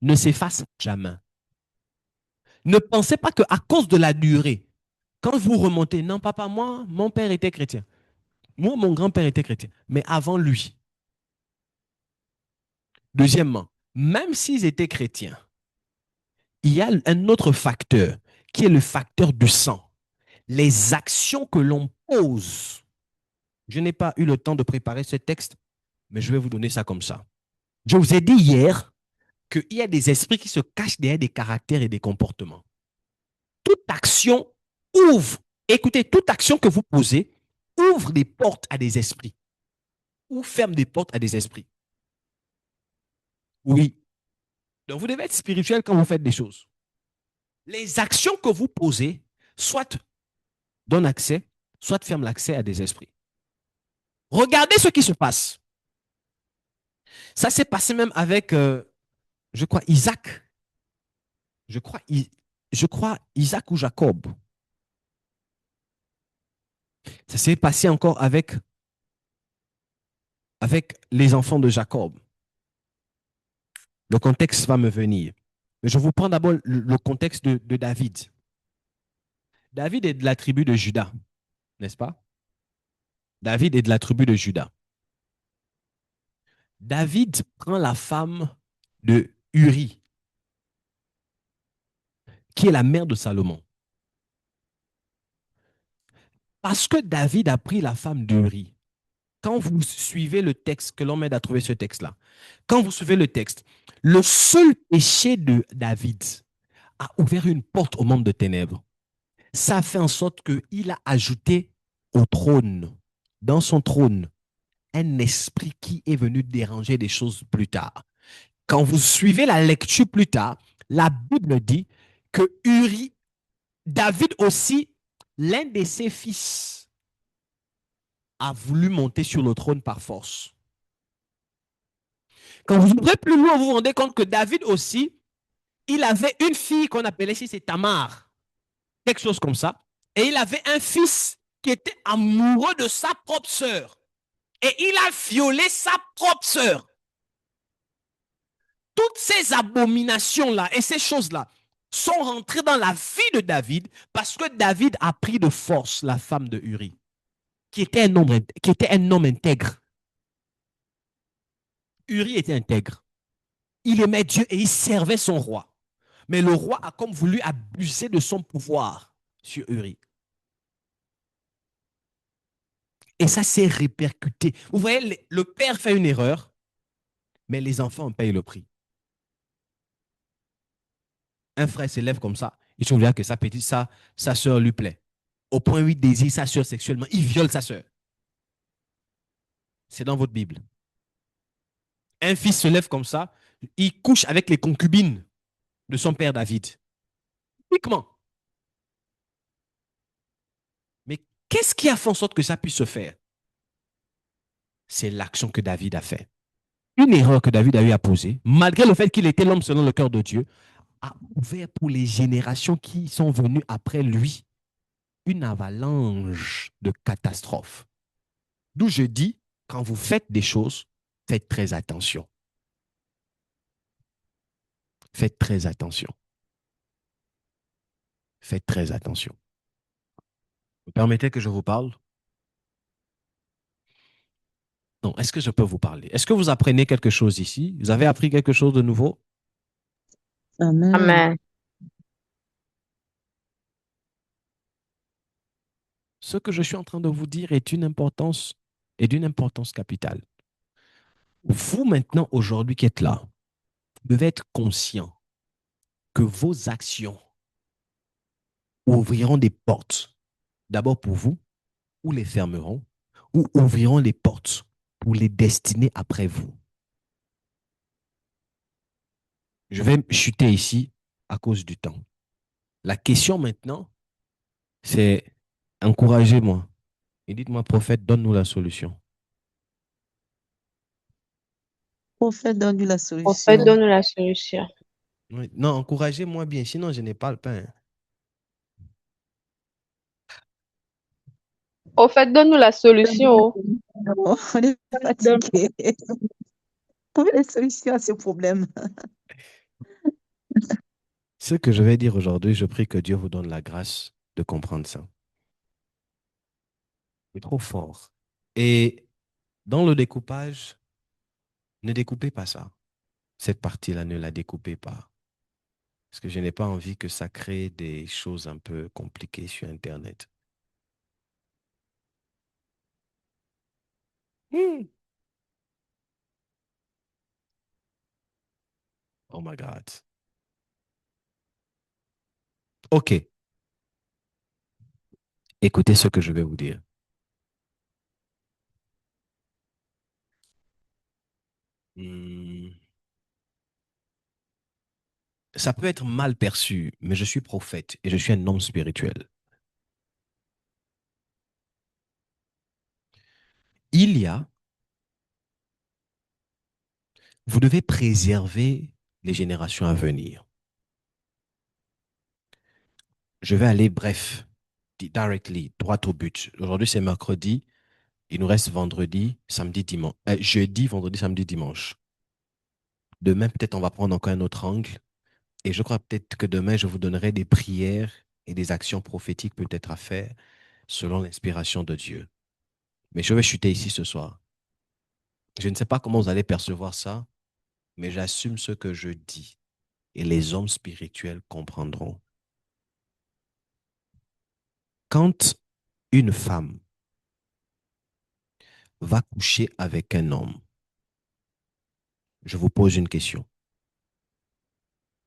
ne s'efface jamais. Ne pensez pas qu'à cause de la durée, quand vous remontez, non papa, moi, mon père était chrétien. Moi, mon grand-père était chrétien. Mais avant lui. Deuxièmement, même s'ils étaient chrétiens, il y a un autre facteur qui est le facteur du sang. Les actions que l'on pose. Je n'ai pas eu le temps de préparer ce texte, mais je vais vous donner ça comme ça. Je vous ai dit hier qu'il y a des esprits qui se cachent derrière des caractères et des comportements. Toute action ouvre, écoutez, toute action que vous posez ouvre des portes à des esprits ou ferme des portes à des esprits. Oui. Donc, vous devez être spirituel quand vous faites des choses. Les actions que vous posez, soit donnent accès, soit ferment l'accès à des esprits. Regardez ce qui se passe. Ça s'est passé même avec, je crois, Isaac. Je crois Isaac ou Jacob. Ça s'est passé encore avec les enfants de Jacob. Le contexte va me venir. Mais je vous prends d'abord le contexte de David. David est de la tribu de Juda, n'est-ce pas? David est de la tribu de Juda. David prend la femme de Uri. qui est la mère de Salomon. Parce que David a pris la femme d'Uri. Quand vous suivez le texte, que l'on m'aide à trouver ce texte-là, quand vous suivez le texte, le seul péché de David a ouvert une porte au monde de ténèbres. Ça a fait en sorte qu'il a ajouté au trône, dans son trône, un esprit qui est venu déranger des choses plus tard. Quand vous suivez la lecture plus tard, la Bible dit que Uri, David aussi, l'un de ses fils, a voulu monter sur le trône par force. Quand vous ouvrez plus loin, vous vous rendez compte que David aussi, il avait une fille qu'on appelait ici, c'est Tamar, quelque chose comme ça. Et il avait un fils qui était amoureux de sa propre sœur. Et il a violé sa propre sœur. Toutes ces abominations-là et ces choses-là sont rentrées dans la vie de David parce que David a pris de force la femme de Uri, qui était un homme intègre. Uri était intègre. Il aimait Dieu et il servait son roi. Mais le roi a comme voulu abuser de son pouvoir sur Uri. Et ça s'est répercuté. Vous voyez, le père fait une erreur, mais les enfants en payent le prix. Un frère s'élève comme ça, il se souvient que sa soeur lui plaît. Au point où il désire sa soeur sexuellement, il viole sa soeur. C'est dans votre Bible. Un fils se lève comme ça, il couche avec les concubines de son père David. Uniquement. Mais qu'est-ce qui a fait en sorte que ça puisse se faire? C'est l'action que David a faite. Une erreur que David a eu à poser, malgré le fait qu'il était l'homme selon le cœur de Dieu, a ouvert pour les générations qui sont venues après lui une avalanche de catastrophes. D'où je dis, quand vous faites des choses, faites très attention. Faites très attention. Faites très attention. Vous permettez que je vous parle? Non, est-ce que je peux vous parler? Est-ce que vous apprenez quelque chose ici? Vous avez appris quelque chose de nouveau? Amen. Amen. Ce que je suis en train de vous dire est d'une importance capitale. Vous maintenant, aujourd'hui qui êtes là, devez être conscient que vos actions ouvriront des portes, d'abord pour vous, ou les fermeront, ou ouvriront les portes pour les destiner après vous. Je vais chuter ici à cause du temps. La question maintenant, c'est encouragez-moi et dites-moi, prophète, donne-nous la solution. Prophète, donne-lui la Prophète, solution. donne la solution. Oui. Non, encouragez-moi bien, sinon je n'ai pas le pain. Prophète, donne la solution. Oh, on est fatigué. Trouvez la solution à ce problème. Ce que je vais dire aujourd'hui, je prie que Dieu vous donne la grâce de comprendre ça. C'est trop fort. Et dans le découpage, ne découpez pas ça. Cette partie-là, ne la découpez pas. Parce que je n'ai pas envie que ça crée des choses un peu compliquées sur Internet. Oh my God. OK. Écoutez ce que je vais vous dire. Ça peut être mal perçu, mais je suis prophète et je suis un homme spirituel. Vous devez préserver les générations à venir. Je vais aller bref, directly, droit au but. Aujourd'hui, c'est mercredi. Il nous reste vendredi, samedi, dimanche. Jeudi, vendredi, samedi, dimanche. Demain, peut-être on va prendre encore un autre angle. Et je crois peut-être que demain, je vous donnerai des prières et des actions prophétiques peut-être à faire selon l'inspiration de Dieu. Mais je vais chuter ici ce soir. Je ne sais pas comment vous allez percevoir ça, mais j'assume ce que je dis. Et les hommes spirituels comprendront. Quand une femme va coucher avec un homme, je vous pose une question.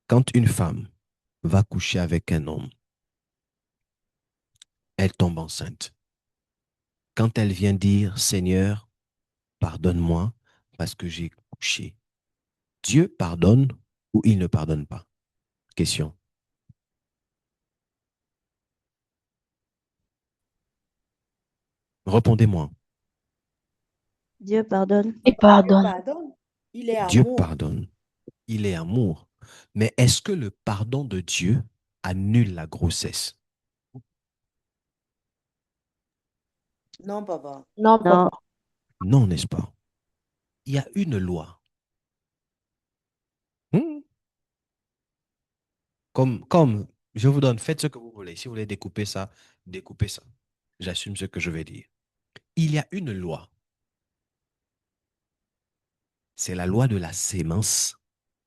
Quand une femme va coucher avec un homme, elle tombe enceinte. Quand elle vient dire, Seigneur, pardonne-moi parce que j'ai couché, Dieu pardonne ou il ne pardonne pas? Question. Répondez-moi. Dieu pardonne. Et Dieu pardonne. pardonne. Il est Dieu amour. pardonne. Il est amour. Mais est-ce que le pardon de Dieu annule la grossesse? Non, papa. Non, Non, papa. Non, n'est-ce pas? Il y a une loi. Hmm? Comme, je vous donne, faites ce que vous voulez. Si vous voulez découper ça, découpez ça. J'assume ce que je vais dire. Il y a une loi. C'est la loi de la sémence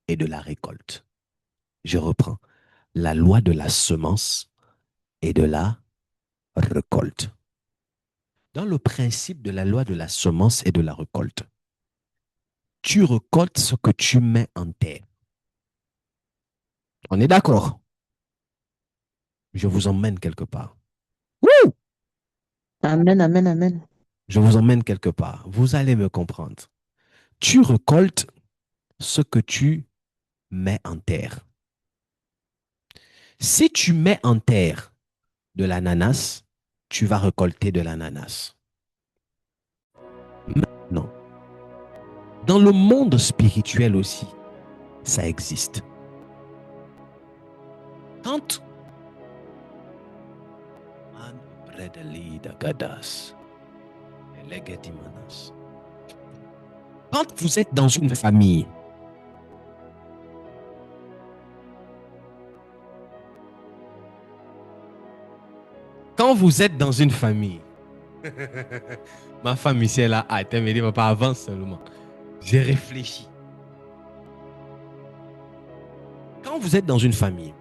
et de la récolte. Je reprends. La loi de la semence et de la récolte. Dans le principe de la loi de la semence et de la récolte, tu récoltes ce que tu mets en terre. On est d'accord? Je vous emmène quelque part. Wouh! Amen, amen, amen. Je vous emmène quelque part. Vous allez me comprendre. Tu récoltes ce que tu mets en terre. Si tu mets en terre de l'ananas, tu vas récolter de l'ananas. Maintenant, dans le monde spirituel aussi, ça existe. Quand quand vous êtes dans une famille, quand vous êtes dans une famille, ma femme ici, elle a hâte, elle me dit, papa, avance seulement. J'ai réfléchi. Quand vous êtes dans une famille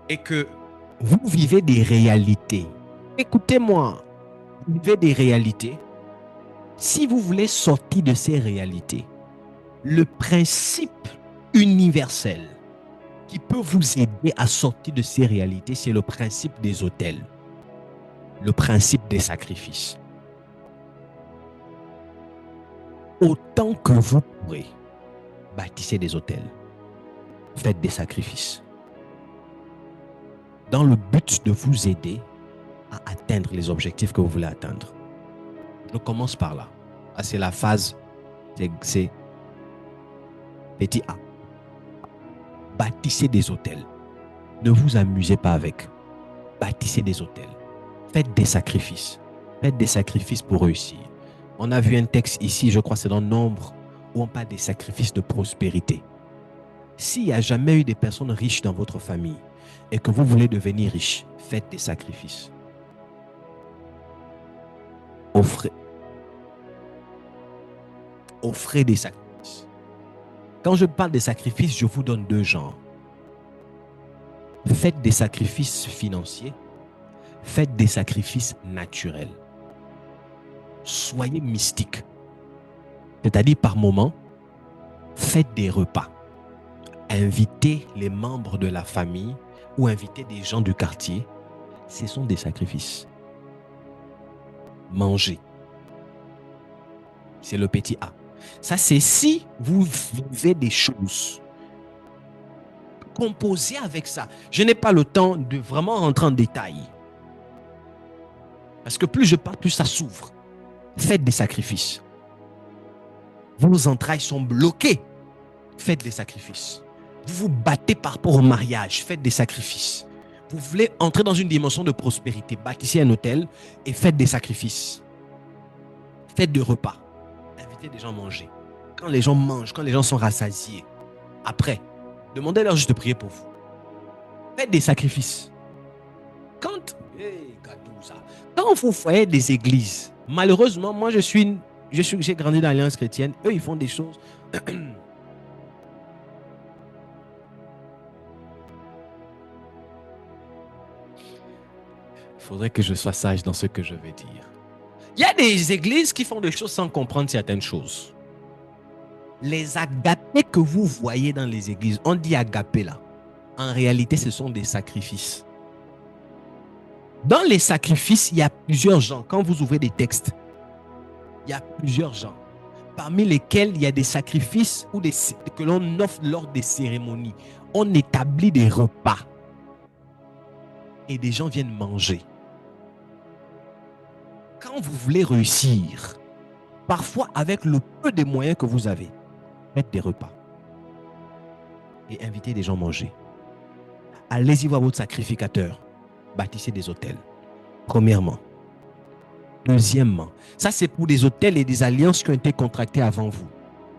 et que vous vivez des réalités, écoutez-moi, vous vivez des réalités. Si vous voulez sortir de ces réalités, le principe universel qui peut vous aider à sortir de ces réalités, c'est le principe des autels, le principe des sacrifices. Autant que vous pourrez, bâtissez des autels, faites des sacrifices, dans le but de vous aider à atteindre les objectifs que vous voulez atteindre. Je commence par là. Ah, c'est la phase, c'est petit A. Bâtissez des hôtels. Ne vous amusez pas avec. Bâtissez des hôtels. Faites des sacrifices. Faites des sacrifices pour réussir. On a vu un texte ici, je crois que c'est dans Nombre, où on parle des sacrifices de prospérité. S'il n'y a jamais eu des personnes riches dans votre famille et que vous voulez devenir riche, faites des sacrifices. Offrez des sacrifices. Quand je parle des sacrifices, je vous donne deux genres. Faites des sacrifices financiers, faites des sacrifices naturels. Soyez mystique. C'est-à-dire par moment, faites des repas. Invitez les membres de la famille ou invitez des gens du quartier. Ce sont des sacrifices. Mangez. C'est le petit A. Ça, c'est si vous vivez des choses. Composez avec ça. Je n'ai pas le temps de vraiment rentrer en détail. Parce que plus je parle, plus ça s'ouvre. Faites des sacrifices. Vos entrailles sont bloquées. Faites des sacrifices. Vous vous battez par rapport au mariage. Faites des sacrifices. Vous voulez entrer dans une dimension de prospérité. Bâtissez un hôtel et faites des sacrifices. Faites des repas. Invitez des gens à manger. Quand les gens mangent, quand les gens sont rassasiés, après, demandez-leur juste de prier pour vous. Faites des sacrifices. Quand vous voyez des églises, malheureusement, moi j'ai grandi dans l'Alliance chrétienne, eux ils font des choses. faudrait que je sois sage dans ce que je vais dire. Il y a des églises qui font des choses sans comprendre certaines choses. Les agapés que vous voyez dans les églises, on dit agapés là. En réalité, ce sont des sacrifices. Dans les sacrifices, il y a plusieurs genres. Quand vous ouvrez des textes, il y a plusieurs genres. Parmi lesquels il y a des sacrifices que l'on offre lors des cérémonies. On établit des repas. Et des gens viennent manger. Quand vous voulez réussir, parfois avec le peu de moyens que vous avez, faites des repas. Et invitez des gens à manger. Allez-y voir votre sacrificateur. Bâtissez des hôtels. Premièrement. Deuxièmement, ça c'est pour des hôtels et des alliances qui ont été contractées avant vous.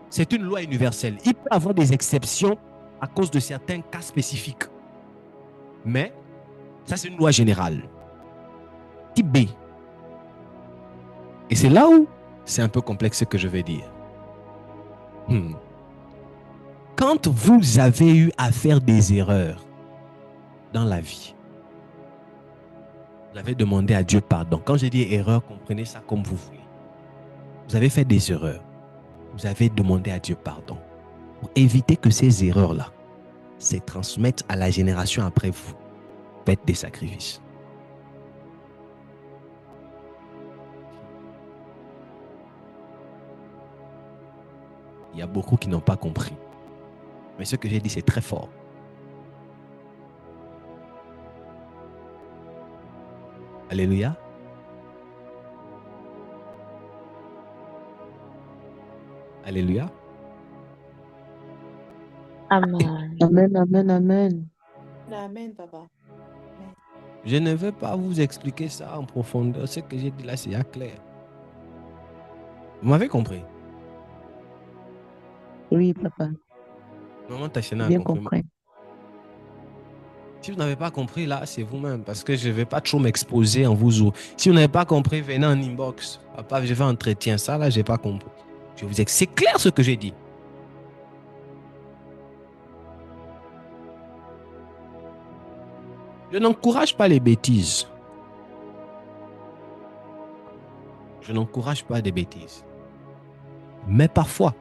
C'est une loi universelle. Il peut y avoir des exceptions à cause de certains cas spécifiques. Mais, ça c'est une loi générale. Type B. Et c'est là où c'est un peu complexe ce que je vais dire. Quand vous avez eu à faire des erreurs dans la vie, vous avez demandé à Dieu pardon. Quand je dis erreur, comprenez ça comme vous voulez. Vous avez fait des erreurs. Vous avez demandé à Dieu pardon. Pour éviter que ces erreurs-là se transmettent à la génération après vous, faites des sacrifices. Il y a beaucoup qui n'ont pas compris. Mais ce que j'ai dit, c'est très fort. Alléluia. Alléluia. Amen. Amen, amen, amen. Amen, papa. Je ne veux pas vous expliquer ça en profondeur. Ce que j'ai dit là, c'est clair. Vous m'avez compris? Oui, papa. Maman Tachena a Bien compris. compris. Si vous n'avez pas compris, là, c'est vous-même. Parce que je ne vais pas trop m'exposer en vous. Si vous n'avez pas compris, venez en inbox. Papa, je vais entretien. Ça, là, je n'ai pas compris. Je vous explique. C'est clair ce que j'ai dit. Je n'encourage pas les bêtises. Je n'encourage pas des bêtises. Mais parfois,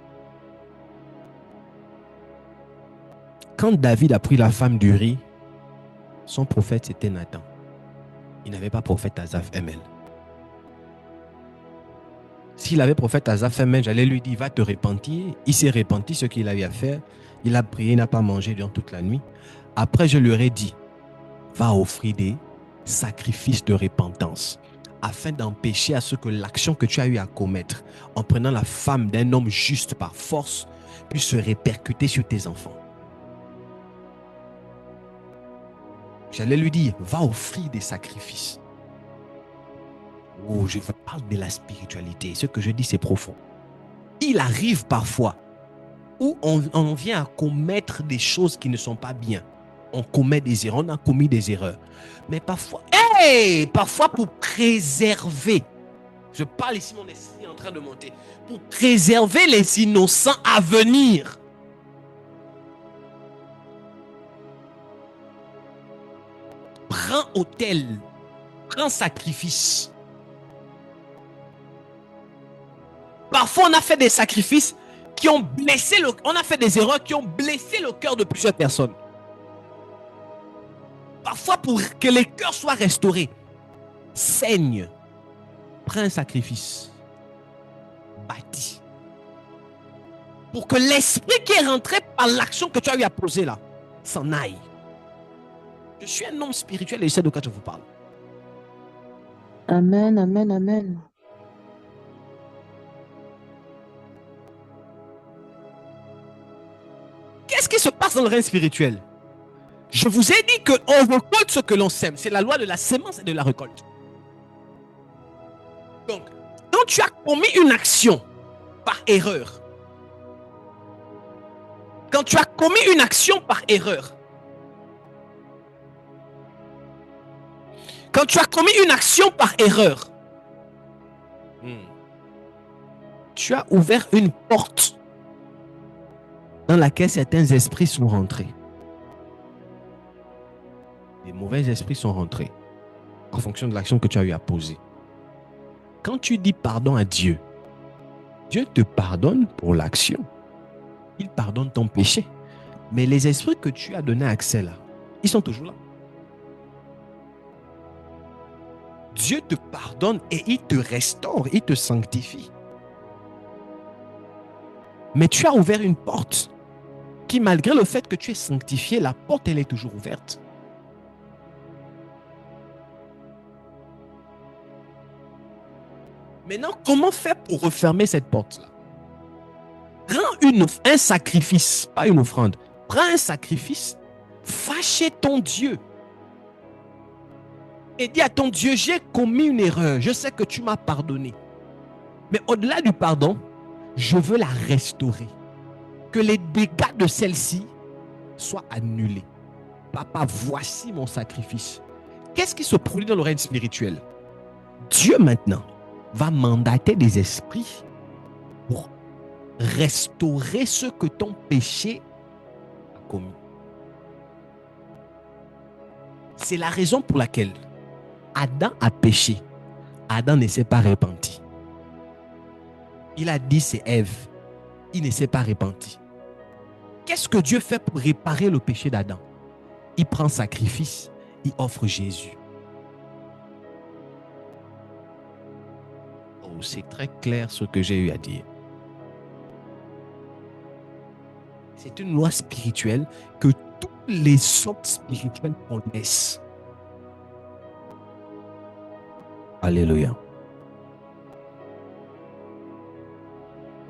quand David a pris la femme d'Uri, son prophète, c'était Nathan. Il n'avait pas prophète Asaph Emel. S'il avait prophète Asaph Emel, j'allais lui dire, va te repentir. Il s'est repenti ce qu'il avait à faire. Il a prié, il n'a pas mangé durant toute la nuit. Après, je lui ai dit, va offrir des sacrifices de repentance afin d'empêcher à ce que l'action que tu as eu à commettre en prenant la femme d'un homme juste par force puisse se répercuter sur tes enfants. J'allais lui dire, va offrir des sacrifices. Oh, je vous parle de la spiritualité. Ce que je dis, c'est profond. Il arrive parfois où on vient à commettre des choses qui ne sont pas bien. On commet des erreurs, on a commis des erreurs. Mais parfois, parfois pour préserver, je parle ici, mon esprit est en train de monter, pour préserver les innocents à venir. Prends autel, prends sacrifice. Parfois, on a fait des sacrifices qui ont blessé on a fait des erreurs qui ont blessé le cœur de plusieurs personnes. Parfois, pour que les cœurs soient restaurés, saigne, prends un sacrifice, bâtis. Pour que l'esprit qui est rentré par l'action que tu as eu à poser là, s'en aille. Je suis un homme spirituel et je sais de quoi je vous parle. Amen, amen, amen. Qu'est-ce qui se passe dans le règne spirituel? Je vous ai dit qu'on récolte ce que l'on sème. C'est la loi de la sémence et de la récolte. Donc, quand tu as commis une action par erreur, quand tu as commis une action par erreur, quand tu as commis une action par erreur, tu as ouvert une porte dans laquelle certains esprits sont rentrés. Les mauvais esprits sont rentrés. en fonction de l'action que tu as eu à poser. Quand tu dis pardon à Dieu, Dieu te pardonne pour l'action. Il pardonne ton péché. Mais les esprits que tu as donné accès là, ils sont toujours là. Dieu te pardonne et il te restaure, il te sanctifie. Mais tu as ouvert une porte qui, malgré le fait que tu es sanctifié, la porte, elle est toujours ouverte. Maintenant, comment faire pour refermer cette porte-là? Prends un sacrifice, pas une offrande. Prends un sacrifice, va chez ton Dieu et dis à ton Dieu, j'ai commis une erreur, je sais que tu m'as pardonné. Mais au-delà du pardon, je veux la restaurer. Que les dégâts de celle-ci soient annulés. Papa, voici mon sacrifice. Qu'est-ce qui se produit dans le règne spirituel? Dieu maintenant va mandater des esprits pour restaurer ce que ton péché a commis. C'est la raison pour laquelle Adam a péché. Adam ne s'est pas repenti. Il a dit c'est Ève. Il ne s'est pas repenti. Qu'est-ce que Dieu fait pour réparer le péché d'Adam? Il prend sacrifice, il offre Jésus. Oh, c'est très clair ce que j'ai eu à dire. C'est une loi spirituelle que tous les sortes spirituels connaissent. Alléluia.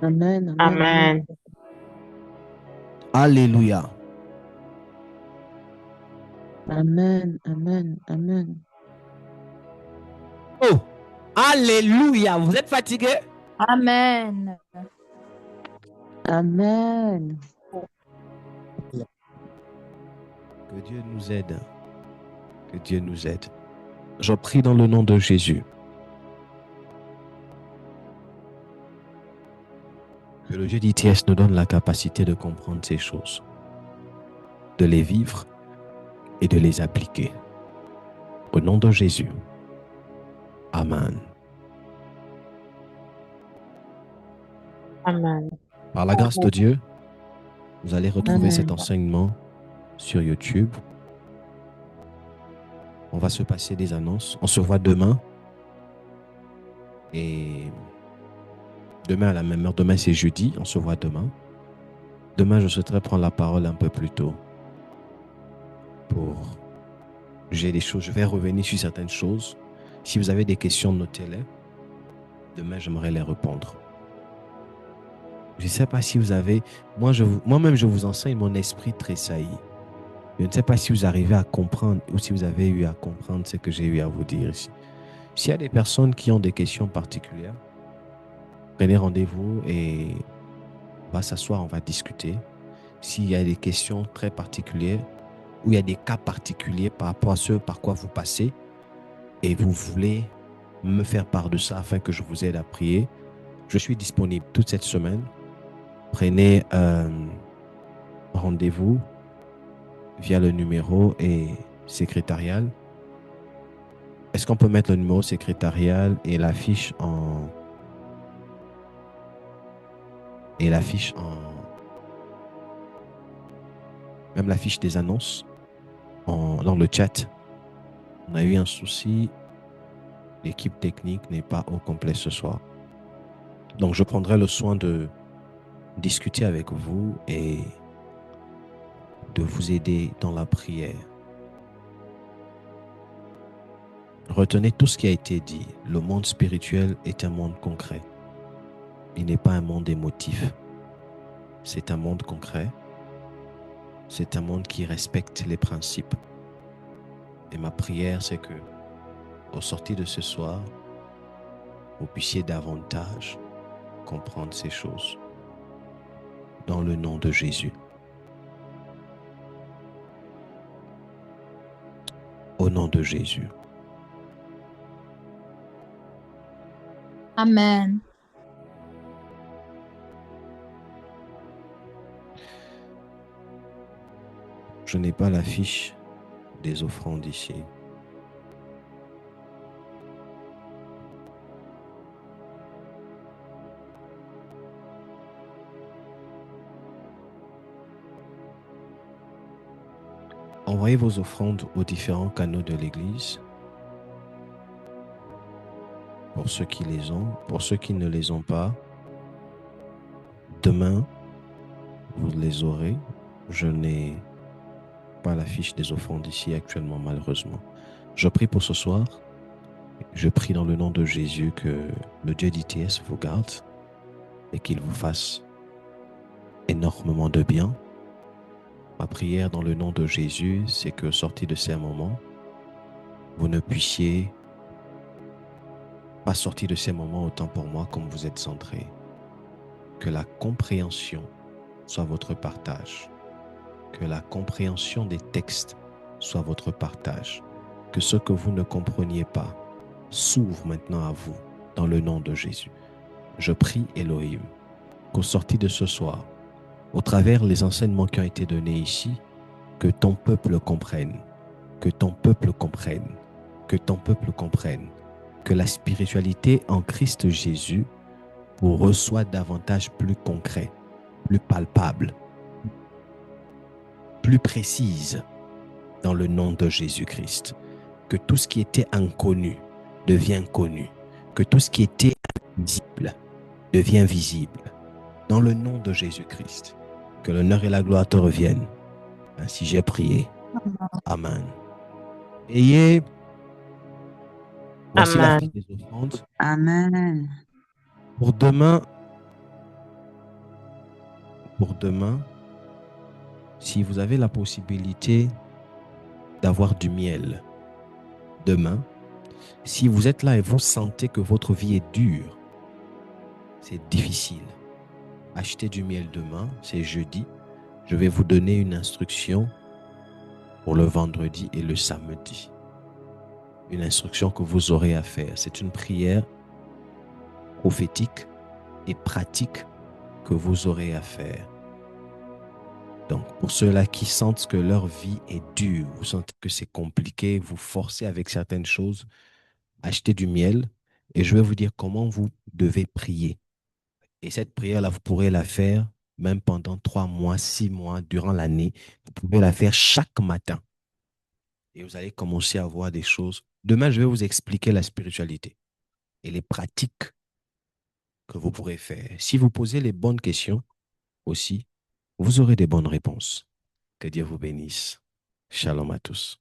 Amen. Amen. Alléluia. Amen. Amen. Amen. Oh, alléluia. Vous êtes fatigué? Amen. Amen. Que Dieu nous aide. Que Dieu nous aide. Je prie dans le nom de Jésus. Que le Dieu d'ITS nous donne la capacité de comprendre ces choses, de les vivre et de les appliquer. Au nom de Jésus. Amen. Amen. Par la grâce de Dieu, vous allez retrouver Amen. cet enseignement sur YouTube. On va se passer des annonces. On se voit demain. Et demain à la même heure. Demain, c'est jeudi. On se voit demain. Demain, je souhaiterais prendre la parole un peu plus tôt. J'ai des choses. Je vais revenir sur certaines choses. Si vous avez des questions, notez-les. Demain, j'aimerais les répondre. Je ne sais pas si vous avez... Moi-même, je vous enseigne, mon esprit tressaillit. Je ne sais pas si vous arrivez à comprendre ou si vous avez eu à comprendre ce que j'ai eu à vous dire ici. S'il y a des personnes qui ont des questions particulières, prenez rendez-vous et on va s'asseoir, on va discuter. S'il y a des questions très particulières ou il y a des cas particuliers par rapport à ce par quoi vous passez et vous voulez me faire part de ça afin que je vous aide à prier, je suis disponible toute cette semaine. Prenez rendez-vous via le numéro et secrétarial. Est-ce qu'on peut mettre le numéro secrétarial et l'affiche en... Même l'affiche des annonces dans le chat. On a eu un souci. L'équipe technique n'est pas au complet ce soir. Donc, je prendrai le soin de discuter avec vous et de vous aider dans la prière. Retenez tout ce qui a été dit. Le monde spirituel est un monde concret. Il n'est pas un monde émotif. C'est un monde concret. C'est un monde qui respecte les principes. Et ma prière, c'est que, au sortir de ce soir, vous puissiez davantage comprendre ces choses. Dans le nom de Jésus. Au nom de Jésus. Amen. Je n'ai pas la fiche des offrandes ici. envoyez vos offrandes aux différents canaux de l'Église. Pour ceux qui les ont, pour ceux qui ne les ont pas, demain, vous les aurez. Je n'ai pas la fiche des offrandes ici actuellement, malheureusement. Je prie pour ce soir. Je prie dans le nom de Jésus que le Dieu d'ITS vous garde et qu'il vous fasse énormément de bien. Ma prière dans le nom de Jésus, c'est que sorti de ces moments, vous ne puissiez pas sortir de ces moments autant pour moi comme vous êtes centrés. Que la compréhension soit votre partage. Que la compréhension des textes soit votre partage. Que ce que vous ne compreniez pas s'ouvre maintenant à vous dans le nom de Jésus. Je prie Elohim qu'au sortir de ce soir, au travers les enseignements qui ont été donnés ici, que ton peuple comprenne, que ton peuple comprenne, que ton peuple comprenne, que la spiritualité en Christ Jésus vous reçoit davantage plus concret, plus palpable, plus précise dans le nom de Jésus-Christ. Que tout ce qui était inconnu devient connu, que tout ce qui était invisible devient visible dans le nom de Jésus-Christ. Que l'honneur et la gloire te reviennent. Ainsi j'ai prié. Amen. Ayez, voici la fiche des offrandes. Amen. Pour demain, si vous avez la possibilité d'avoir du miel, demain, si vous êtes là et vous sentez que votre vie est dure, c'est difficile, achetez du miel demain, c'est jeudi. Je vais vous donner une instruction pour le vendredi et le samedi. Une instruction que vous aurez à faire. C'est une prière prophétique et pratique que vous aurez à faire. Donc, pour ceux-là qui sentent que leur vie est dure, vous sentez que c'est compliqué, vous forcez avec certaines choses, achetez du miel et je vais vous dire comment vous devez prier. Et cette prière-là, vous pourrez la faire même pendant 3 mois, 6 mois, durant l'année. Vous pouvez la faire chaque matin. Et vous allez commencer à voir des choses. Demain, je vais vous expliquer la spiritualité et les pratiques que vous pourrez faire. Si vous posez les bonnes questions aussi, vous aurez des bonnes réponses. Que Dieu vous bénisse. Shalom à tous.